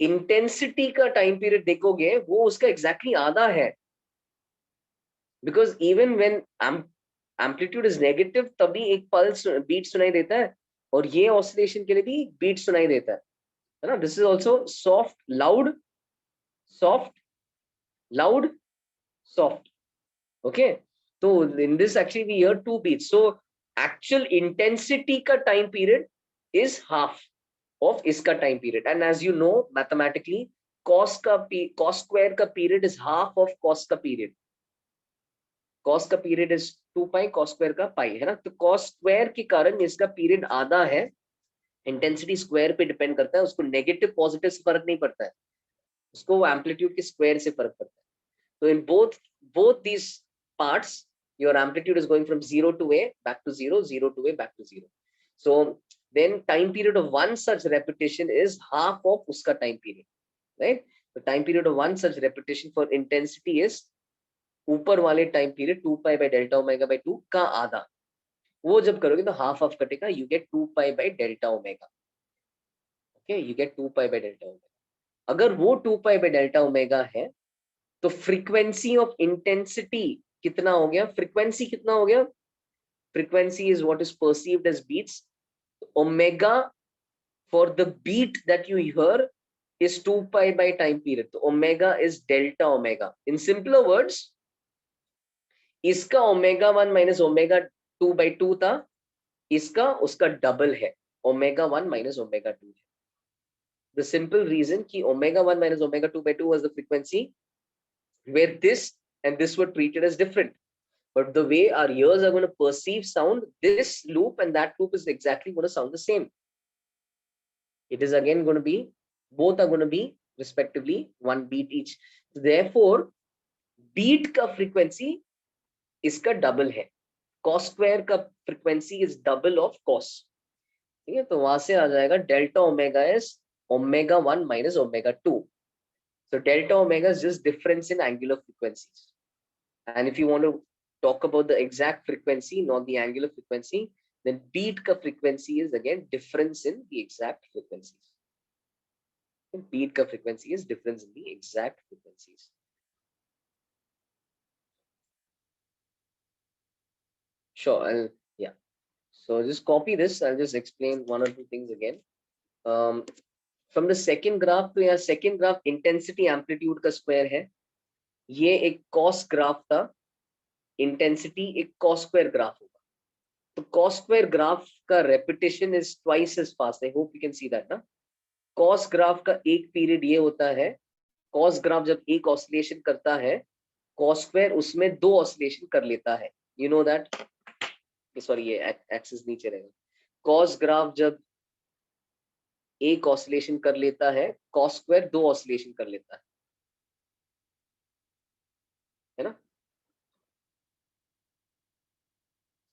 इंटेंसिटी का टाइम पीरियड देखोगे वो उसका एग्जैक्टली आधा है, because even when amplitude is negative तभी एक पल्स बीट सुनाई देता है, और ये ऑसिलेशन के लिए भी बीट सुनाई देता है ना. This is also soft loud soft loud soft. Okay, तो in this actually we hear two beats. So actual intensity का time period is half of इसका time period. And as you know mathematically cos square का period is half of cos का period. cos का period is 2 pi, cos square का pi है ना. तो cos square के कारण इसका पीरियड आधा है. इंटेंसिटी स्क्वायर पे डिपेंड करता है, उसको नेगेटिव पॉजिटिव से फर्क नहीं पड़ता है, उसको वो एम्पलीट्यूड के स्क्वायर से फर्क पड़ता है. तो इन both these parts your amplitude is going from 0 to a back to 0, 0 to a back to 0. So then time period of one such repetition is half of uska time period, right? The time period of one such repetition for intensity is ऊपर वाले time period 2 pi by delta omega by 2 का आधा. वो जब करोगे तो half of कटेगा, you get 2 pi by delta omega. Okay, you get 2 pi by delta omega. अगर वो 2 पाई बाय डेल्टा ओमेगा है तो फ्रीक्वेंसी ऑफ इंटेंसिटी कितना हो गया? फ्रीक्वेंसी कितना हो गया? Frequency is what is perceived as beats. Omega for the beat that you hear is 2 pi by time period. तो omega is delta omega. In simpler words, इसका omega 1 minus omega 2 by 2 था, इसका उसका double है, omega 1 minus omega 2 है. The simple reason कि omega 1 minus omega 2 by 2 was the frequency where this and this were treated as different. But the way our ears are going to perceive sound, this loop and that loop is exactly going to sound the same. It is again going to be, both are going to be respectively 1 beat each. Therefore, beat का frequency इसका double है. cos square का frequency is double of cos. ठीक है, तो वहां से आ जाएगा delta omega is omega 1 minus omega 2. So delta omega is just difference in angular frequencies. And if you want to talk about the exact frequency, not the angular frequency, then beat ka frequency is again difference in the exact frequencies. And beat ka frequency is difference in the exact frequencies. Sure, yeah. So just copy this. I'll just explain one or two things again. From the second graph, तो यहाँ second graph intensity amplitude का square है. ये एक cos graph था. Intensity एक cos square graph होगा. तो cos square graph का repetition is twice as fast. I hope you can see that ना. cos graph का एक period ये होता है. cos graph जब एक oscillation करता है, cos square उसमें दो oscillation कर लेता है. You know that? Sorry, ये axis नीचे रहेगा. cos graph जब एक ऑसिलेशन कर लेता है, cos स्क्वायर दो ऑसिलेशन कर लेता है ना.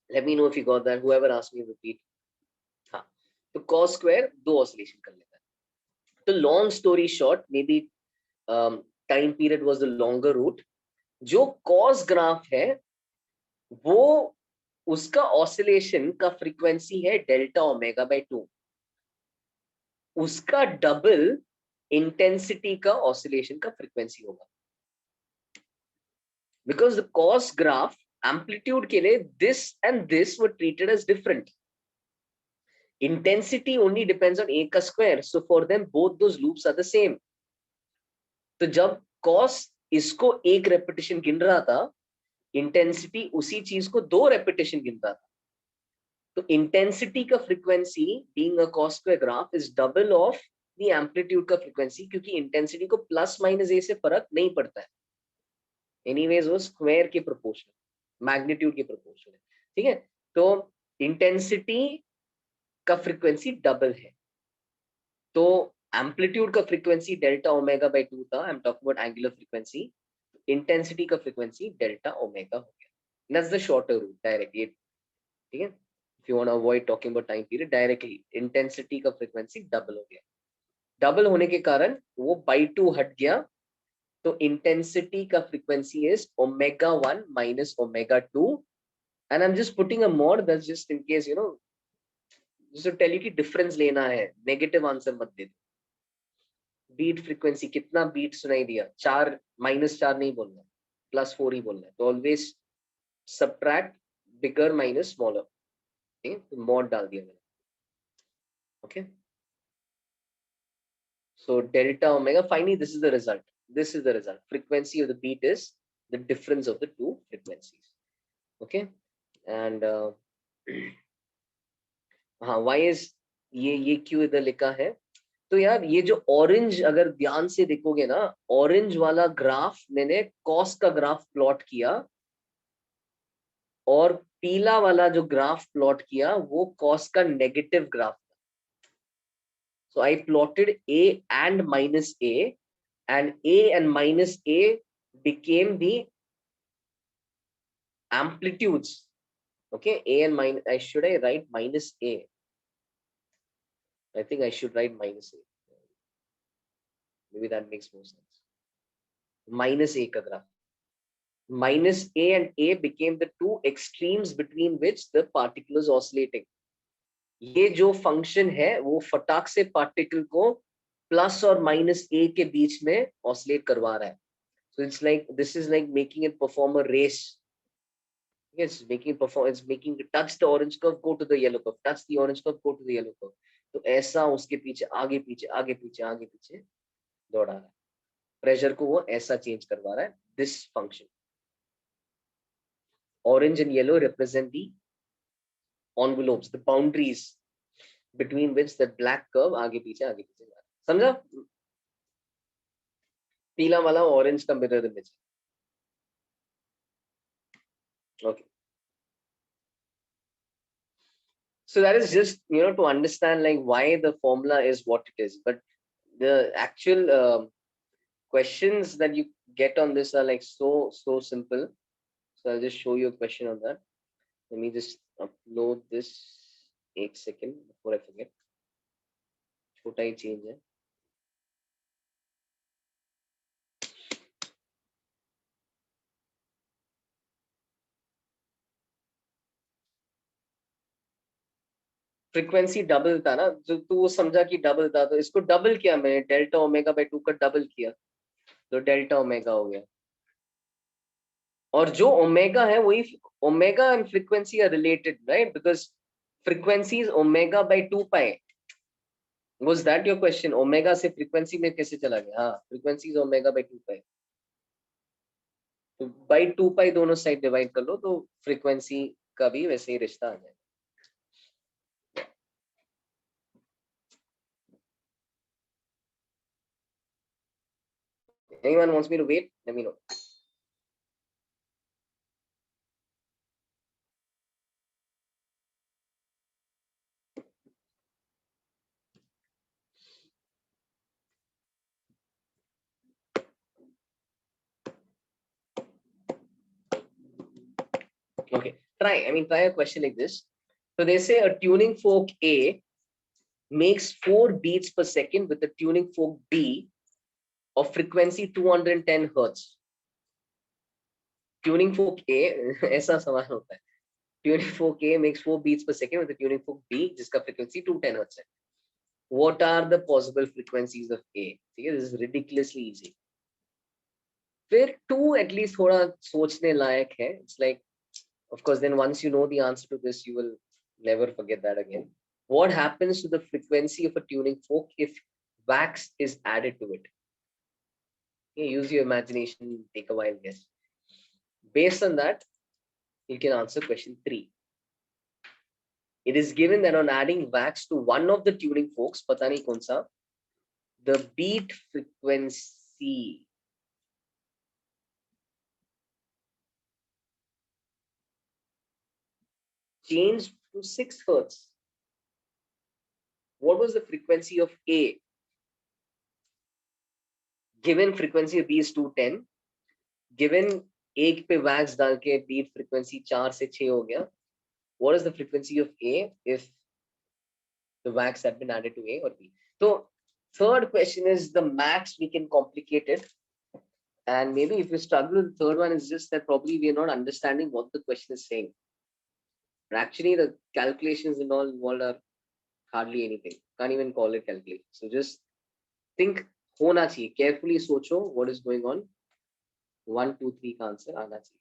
Let me know if you got that. Whoever asked me repeat. हाँ, तो cos स्क्वायर दो ऑसिलेशन कर लेता है. तो long story short, maybe time period was the longer route. जो cos ग्राफ है वो उसका ऑसिलेशन का फ्रीक्वेंसी है डेल्टा ओमेगा बाय 2. उसका डबल इंटेंसिटी का ऑसिलेशन का फ्रीक्वेंसी होगा. Because the cos graph amplitude के लिए this and this were treated as different. Intensity only depends on a का square, so for them both those loops are the same. तो जब cos इसको एक repetition गिन रहा था, intensity उसी चीज को दो repetition गिनता था. तो intensity का frequency being a cos square graph is double of the amplitude का frequency, क्योंकि intensity को plus minus a से फर्क नहीं पड़ता है. एनीवेज वो स्क्वायर के प्रोपोर्शनल, मैग्नीट्यूड के प्रोपोर्शनल है. ठीक है, तो इंटेंसिटी का फ्रीक्वेंसी डबल है. तो एम्पलीट्यूड का फ्रीक्वेंसी डेल्टा ओमेगा बाय 2 था. I am talking about angular frequency. Intensity का फ्रीक्वेंसी डेल्टा ओमेगा हो गया. That's the shorter route directly. ठीक है, if you want to avoid talking about time period, directly intensity का frequency double हो गया. Double होने के कारण वो बाय 2 हट गया. तो इंटेंसिटी का frequency is omega 1 minus omega 2. and I'm just putting a mod, that's just in case, you know, just to tell you कि डिफरेंस लेना है, नेगेटिव आंसर मत दे दो. बीट फ्रीक्वेंसी कितना बीट सुनाई दिया, 4 -4 नहीं बोलना, +4 ही बोलना है। तो always subtract bigger minus smaller, ठीक है, तो मॉड डाल दिया मैंने। Okay, so delta omega, finally this is the result, this is the result, frequency of the beat is the difference of the two frequencies. Okay, and हाँ, why is ये क्यों इधर लिखा है? तो यार ये जो ऑरेंज, अगर ध्यान से देखोगे ना, ऑरेंज वाला ग्राफ मैंने कॉस का ग्राफ प्लॉट किया, और पीला वाला जो ग्राफ प्लॉट किया वो कॉस का नेगेटिव ग्राफ था। सो आई plotted a and -a, and a and -a became the amplitudes. Okay, a and minus, should I write -a? I think I should write -a. Maybe that makes more sense. -a ka graph. -a and a became the two extremes between which the particle is oscillating. ये जो function है वो फटाक से particle को plus और -a के बीच में ऑसिलेट करवा रहा है। So it's like, this is like making it perform a race. Yes, making it perform, it's making it touch the orange curve, go to the yellow curve, touch the orange curve, go to the yellow curve. तो ऐसा उसके पीछे आगे पीछे आगे पीछे आगे पीछे दौड़ा रहा है, प्रेशर को वो ऐसा चेंज करवा रहा है। This function, orange and yellow represent the envelopes, the boundaries between which the black curve आगे पीछे जा रहा है। समझा? पीला वाला ऑरेंज का mirror image. Okay, so that is just, you know, to understand like why the formula is what it is, but the actual questions that you get on this are like so simple. So I'll just show you a question on that. Let me just upload this 1 second before I forget. छोटा ही change है। Frequency double था ना, जो तू वो समझा कि double था, तो इसको डबल किया मैंने, डेल्टा ओमेगा बाय 2 का डबल किया, तो डेल्टा ओमेगा हो गया। और जो ओमेगा है वही, omega and frequency are related, right? Because frequency is omega by 2 pi. Was that your question? ओमेगा से फ्रीक्वेंसी में कैसे चला गया? हाँ, frequency is omega by 2 pi, तो बाय 2 पाई दोनों साइड डिवाइड कर लो तो फ्रीक्वेंसी का भी वैसे ही रिश्ता आ जाएगा। Anyone wants me to wait? Let me know. Okay, try. I mean, try a question like this. So they say a tuning fork A makes 4 beats per second with a tuning fork B of frequency 210 hertz. Tuning fork A ऐसा सवाल होता है। Tuning fork A makes 4 beats per second with a tuning fork B जिसका frequency 210 hertz है. What are the possible frequencies of A? ठीक है, this is ridiculously easy. फिर 2 at least थोड़ा सोचने लायक है. It's like, of course, then once you know the answer to this, you will never forget that again. What happens to the frequency of a tuning fork if wax is added to it? Okay, use your imagination, take a wild guess. Based on that, you can answer question 3. It is given that on adding wax to one of the tuning forks, pata nahi kaun sa, the beat frequency changed to 6 hertz. What was the frequency of A? Given frequency of B is 210, given एक पे wax डाल के beat frequency 4 से 6 हो गया, what is the frequency of A if the wax had been added to A or B? So third question is the max we can complicate it, and maybe if you struggle with the third one, is just that probably we are not understanding what the question is saying. But actually the calculations and all involved are hardly anything, can't even call it calculation. So just think होना चाहिए, carefully सोचो what is going on, 1 2 3 का answer आना चाहिए।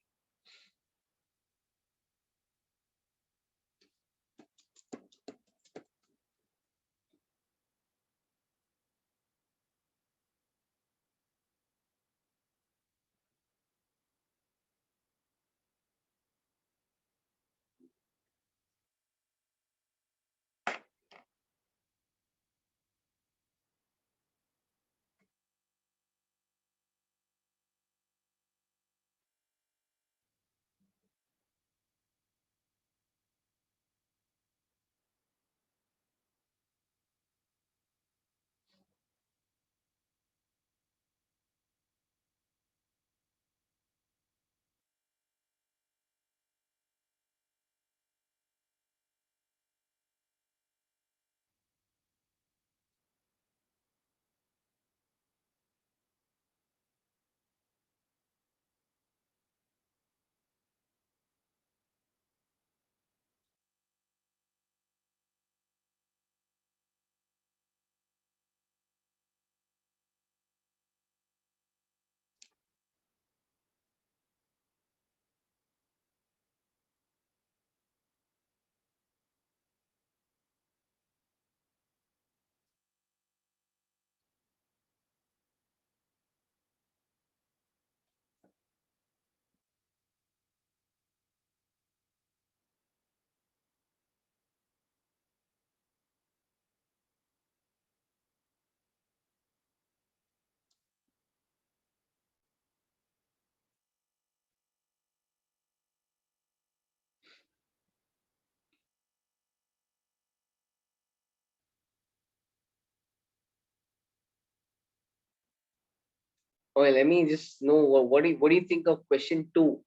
Okay, let me just know what do you think of question 2?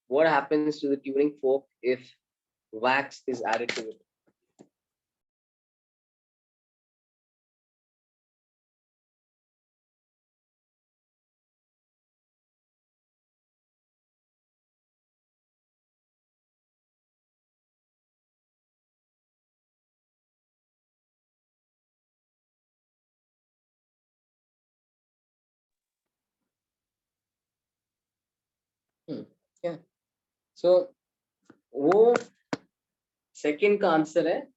What happens to the tuning fork if wax is added to it? Yeah. So वो second का answer है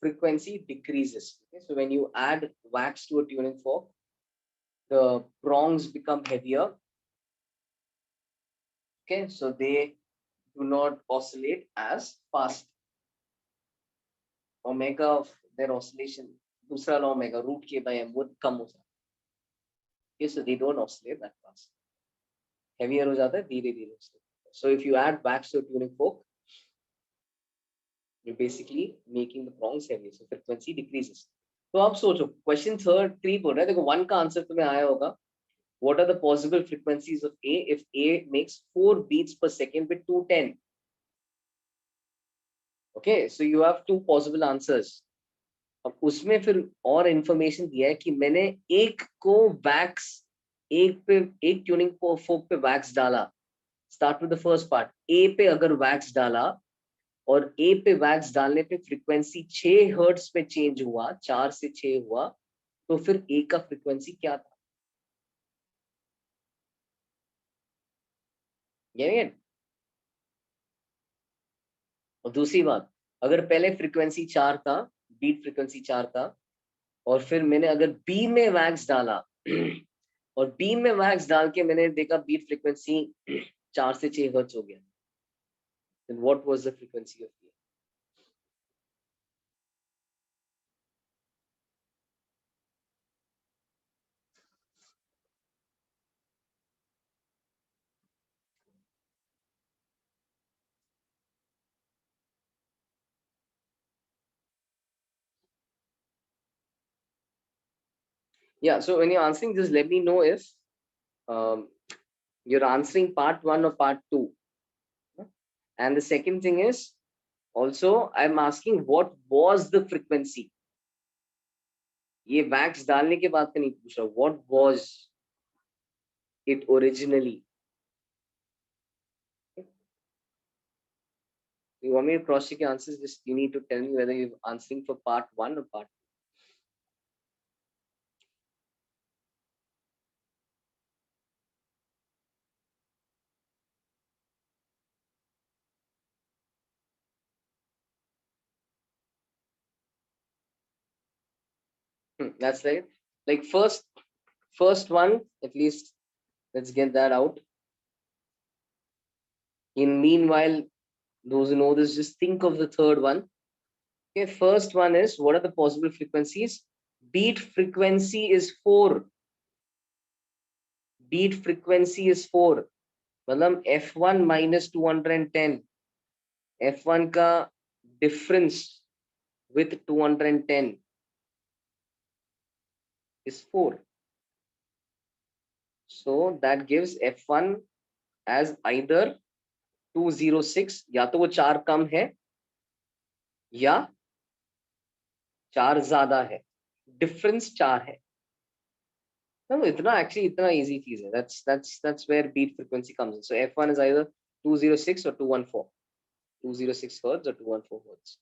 frequency decreases. Okay? So when you add wax to a tuning fork, the prongs become heavier. Okay, so they do not oscillate as fast. Omega of their oscillation, दूसरा law omega root k by m would कम हो जाता है. Okay, so they don't oscillate that fast. Heavier हो जाता है, धीरे धीरे. So if you add wax to a tuning fork, you're basically making the prongs heavy, so frequency decreases. तो आप सोचो क्वेश्चन 3 बोल रहा है, देखो 1 का आंसर तुम्हें आया होगा. What are the possible frequencies of A if A makes 4 beats per second with 210? Okay, so you have 2 possible answers. अब उसमें फिर और इंफॉर्मेशन दिया है कि मैंने एक को वैक्स, एक ट्यूनिंग फोक पे वैक्स डाला. Start with the first part. A पे अगर वैक्स डाला और ए पे वैक्स डालने पे फ्रीक्वेंसी 6 हर्ट्ज पे चेंज हुआ, 4 से 6 हुआ, तो फिर ए का फ्रीक्वेंसी क्या था? ये और दूसरी बात, अगर पहले फ्रीक्वेंसी 4 था, बीट फ्रीक्वेंसी 4 था, और फिर मैंने अगर बी में वैक्स डाला और बी में वैक्स डाल के मैंने देखा बीट फ्रीक्वेंसी 4 से 6 हर्ट्ज हो गया, then what was the frequency of A? Yeah, so when you're answering, just let me know if um, you're answering part 1 or part 2. And the second thing is, also I'm asking what was the frequency. ये wax डालने के बाद का नहीं पूछ रहा, what was it originally? You want me to cross check your answers? Just you need to tell me whether you're answering for part 1 or part 2. That's right. Like first one, at least let's get that out. In meanwhile, those who know this, just think of the third one. Okay, first one is, what are the possible frequencies? Beat frequency is 4. Beat frequency is 4. मतलब F1 minus 210. F1 का difference with 210 is 4. So that gives F1 as either 206, या तो वो 4 कम है या 4 ज्यादा है. Difference 4 है. No, इतना easy चीज है. That's where beat frequency comes in. So F1 is either 206 or 214. 206 hertz or 214 hertz.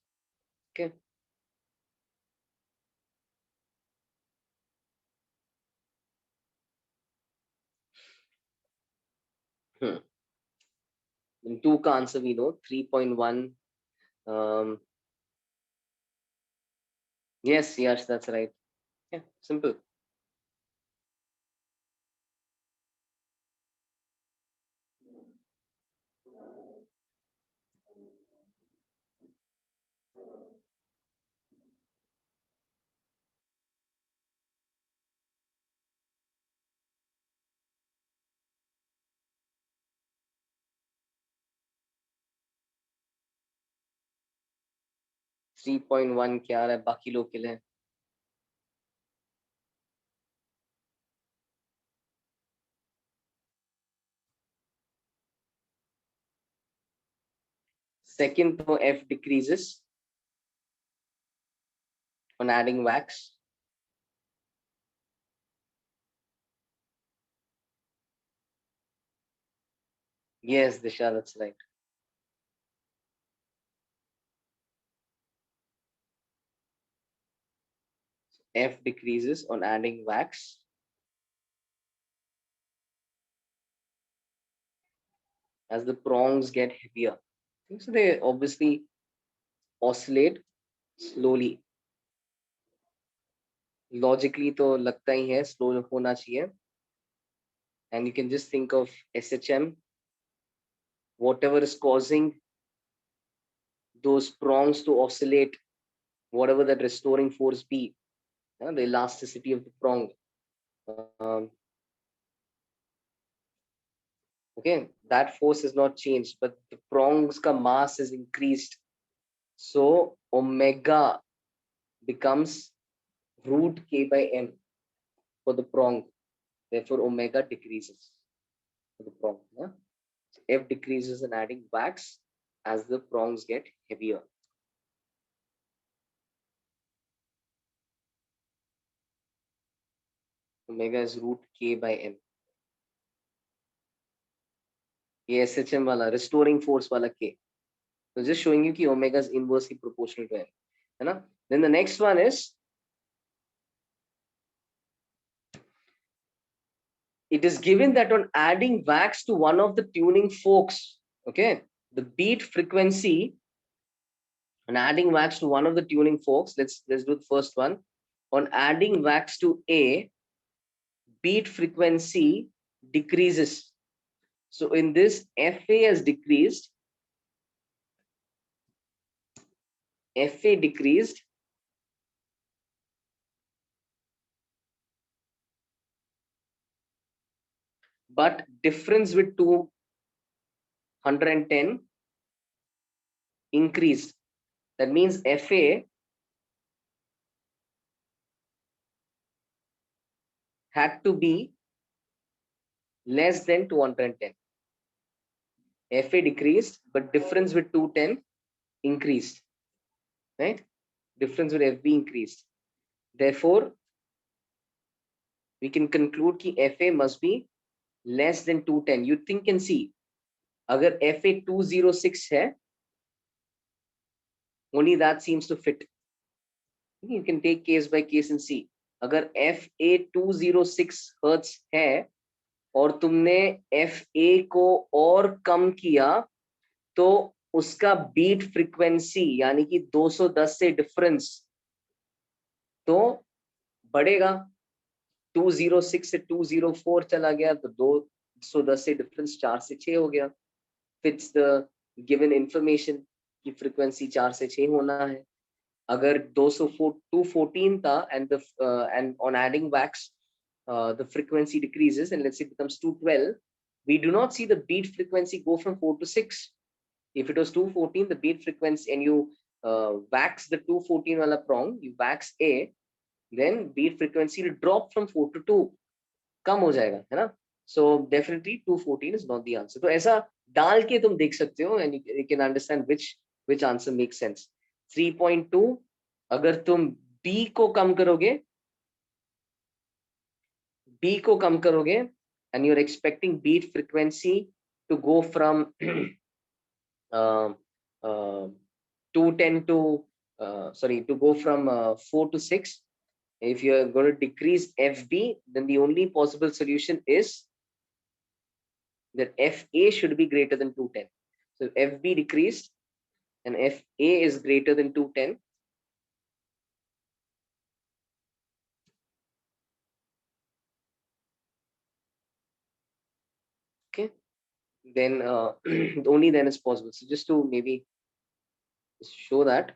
Okay. In 2 का answer we know 3.1. Yes, that's right. Yeah, simple. Three point one क्या है बाकी लोग के लिए. Second, तो F decreases on adding wax. Yes, Disha, that's right. F decreases on adding wax. As the prongs get heavier. So they obviously oscillate slowly. Logically तो लगता ही है slow होना चाहिए. And you can just think of SHM. Whatever is causing those prongs to oscillate, whatever that restoring force be, the elasticity of the prong. Okay, that force is not changed, but the prongs ka mass is increased. So omega becomes root k by m for the prong. Therefore, omega decreases for the prong. Yeah? So F decreases in adding wax as the prongs get heavier. Omega is root k by m. ये SHM वाला restoring force वाला k. So just showing you कि omega is inversely proportional to m. है ना? Then the next one is, it is given that on adding wax to one of the tuning forks, okay, the beat frequency on adding wax to one of the tuning forks, let's do the first one. On adding wax to A, beat frequency decreases. So in this, FA has decreased, FA decreased, but difference with 210 increased. That means FA had to be less than 210. FA decreased, but difference with 210 increased, right? Difference with FB increased. Therefore, we can conclude that FA must be less than 210. You think and see. Agar FA 206 hai, only that seems to fit. You can take case by case and see. Agar FA 206 hertz hai और तुमने FA को और कम किया तो उसका beat frequency यानी कि 210 से डिफरेंस, तो बढ़ेगा, 206 से 204 चला गया तो 210 से डिफरेंस 4 से 6 हो गया, फिट्स द गिवन इंफॉर्मेशन की फ्रीक्वेंसी 4 से 6 होना है। अगर 214 था and on adding wax the frequency decreases and let's say it becomes 212, we do not see the beat frequency go from 4 to 6. If it was 214 the beat frequency and you wax the 214 wala prong, you wax A, then beat frequency will drop from 4 to 2, कम हो जाएगा, है ना? So definitely 214 is not the answer. तो ऐसा डाल के तुम देख सकते हो and you can understand which answer makes sense. 3.2 अगर तुम B को कम करोगे, and you're expecting beat frequency to go from 210 to to go from 4 to 6. If you're going to decrease FB, then the only possible solution is that FA should be greater than 210. So FB decreased and FA is greater than 210. Okay, then only then is possible. So just to maybe show that,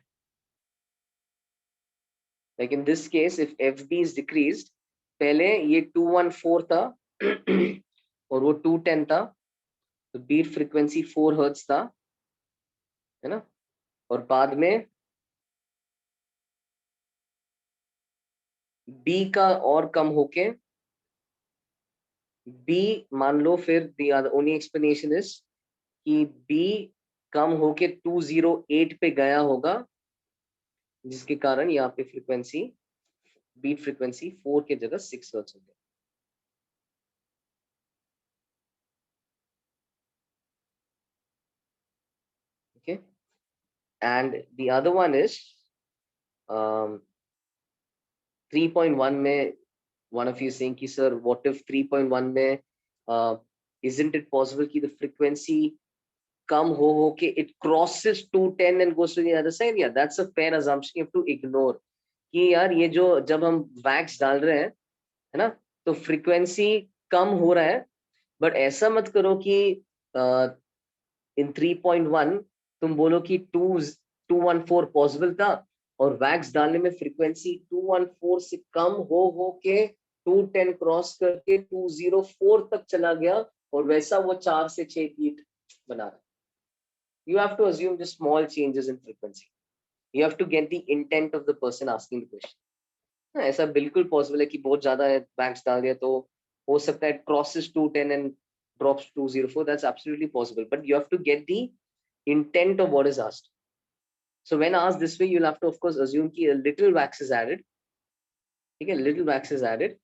like in this case, if FB is decreased, पहले ये 214 था और वो 210 था, तो beat frequency 4 hertz था, है ना? और बाद में B का और कम होके B मान लो, फिर the only explanation is कि B कम होके 208 पे गया होगा, जिसके कारण यहाँ पे फ्रीक्वेंसी बीट फ्रीक्वेंसी 4 के जगह 6 हर्ट्ज हो गया. Okay, and the other one is 3.1 में one of you saying कि sir what if 3.1 में isn't it possible कि the frequency कम हो के it crosses 210 and goes to the other side? Yeah, that's a fair assumption you have to ignore कि यार ये जो जब हम wax डाल रहे हैं, है ना, तो frequency कम हो रहा है, but ऐसा मत करो कि इन 3.1 तुम बोलो कि 214 पॉसिबल था और वैक्स डालने में फ्रीक्वेंसी 214 से कम हो के 210 क्रॉस करके 204 तक चला गया और वैसा वो 4 से 6 बीट बना रहा है. You have to assume just small changes in frequency. You have to get the intent of the person asking the question. ऐसा बिल्कुल पॉसिबल है कि बहुत ज्यादा वैक्स डाल दिया तो हो सकता है crosses 210 and drops 204. That's absolutely possible, but you have to get the intent of what is asked. So when asked this way, you'll have to of course assume कि a little wax is added. Okay, little wax is added,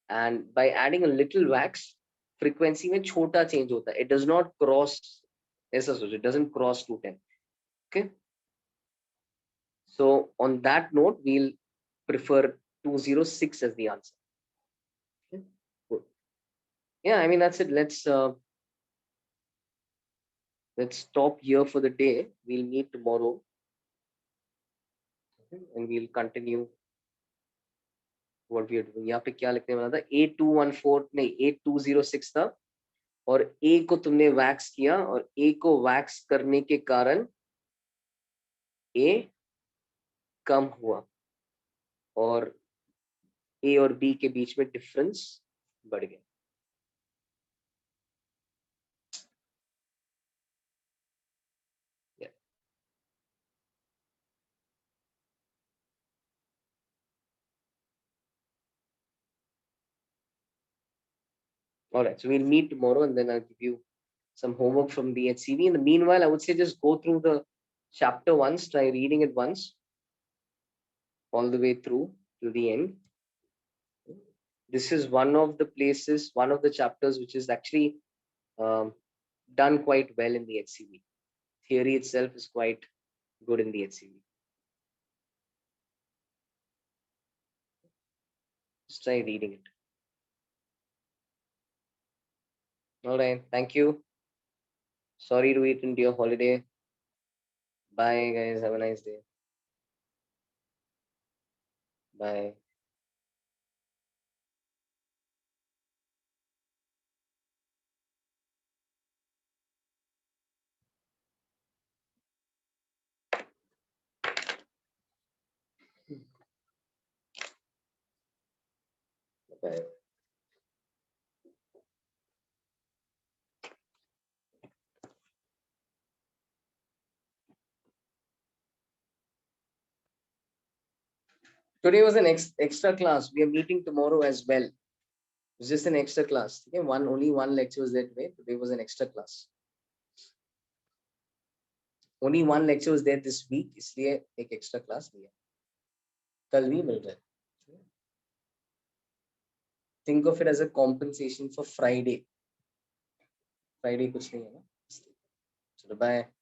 and by adding a little wax, frequency में छोटा change होता है. It does not cross, ऐसा सोचो, it doesn't cross 210. Okay. So on that note, we'll prefer 206 as the answer. Okay. Good. Yeah, I mean that's it. Let's stop here for the day. We'll meet tomorrow, okay, and we'll continue what we are doing. यहाँ पे क्या लिखने वाला था? 8214 नहीं 8206 था और A को तुमने वैक्स किया और A को वैक्स करने के कारण A कम हुआ और A और B के बीच में डिफरेंस बढ़ गया. Yeah. All right, so we'll meet tomorrow and then I'll give you some homework from the HCV. In the meanwhile, I would say just go through the chapter once, try reading it once, all the way through to the end. This is one of the places, one of the chapters which is actually done quite well in the HCV. Theory itself is quite good in the HCV. Just try reading it. All right, thank you. Sorry to eat into your holiday. Bye, guys. Have a nice day. Bye. Bye. Today was an extra class. We are meeting tomorrow as well. It's just an extra class. Okay, only one lecture was there today. Today was an extra class. Only one lecture was there this week, इसलिए एक extra class लिया. कल भी मिल रहा है. Think of it as a compensation for Friday. Friday कुछ नहीं है ना. चलो bye.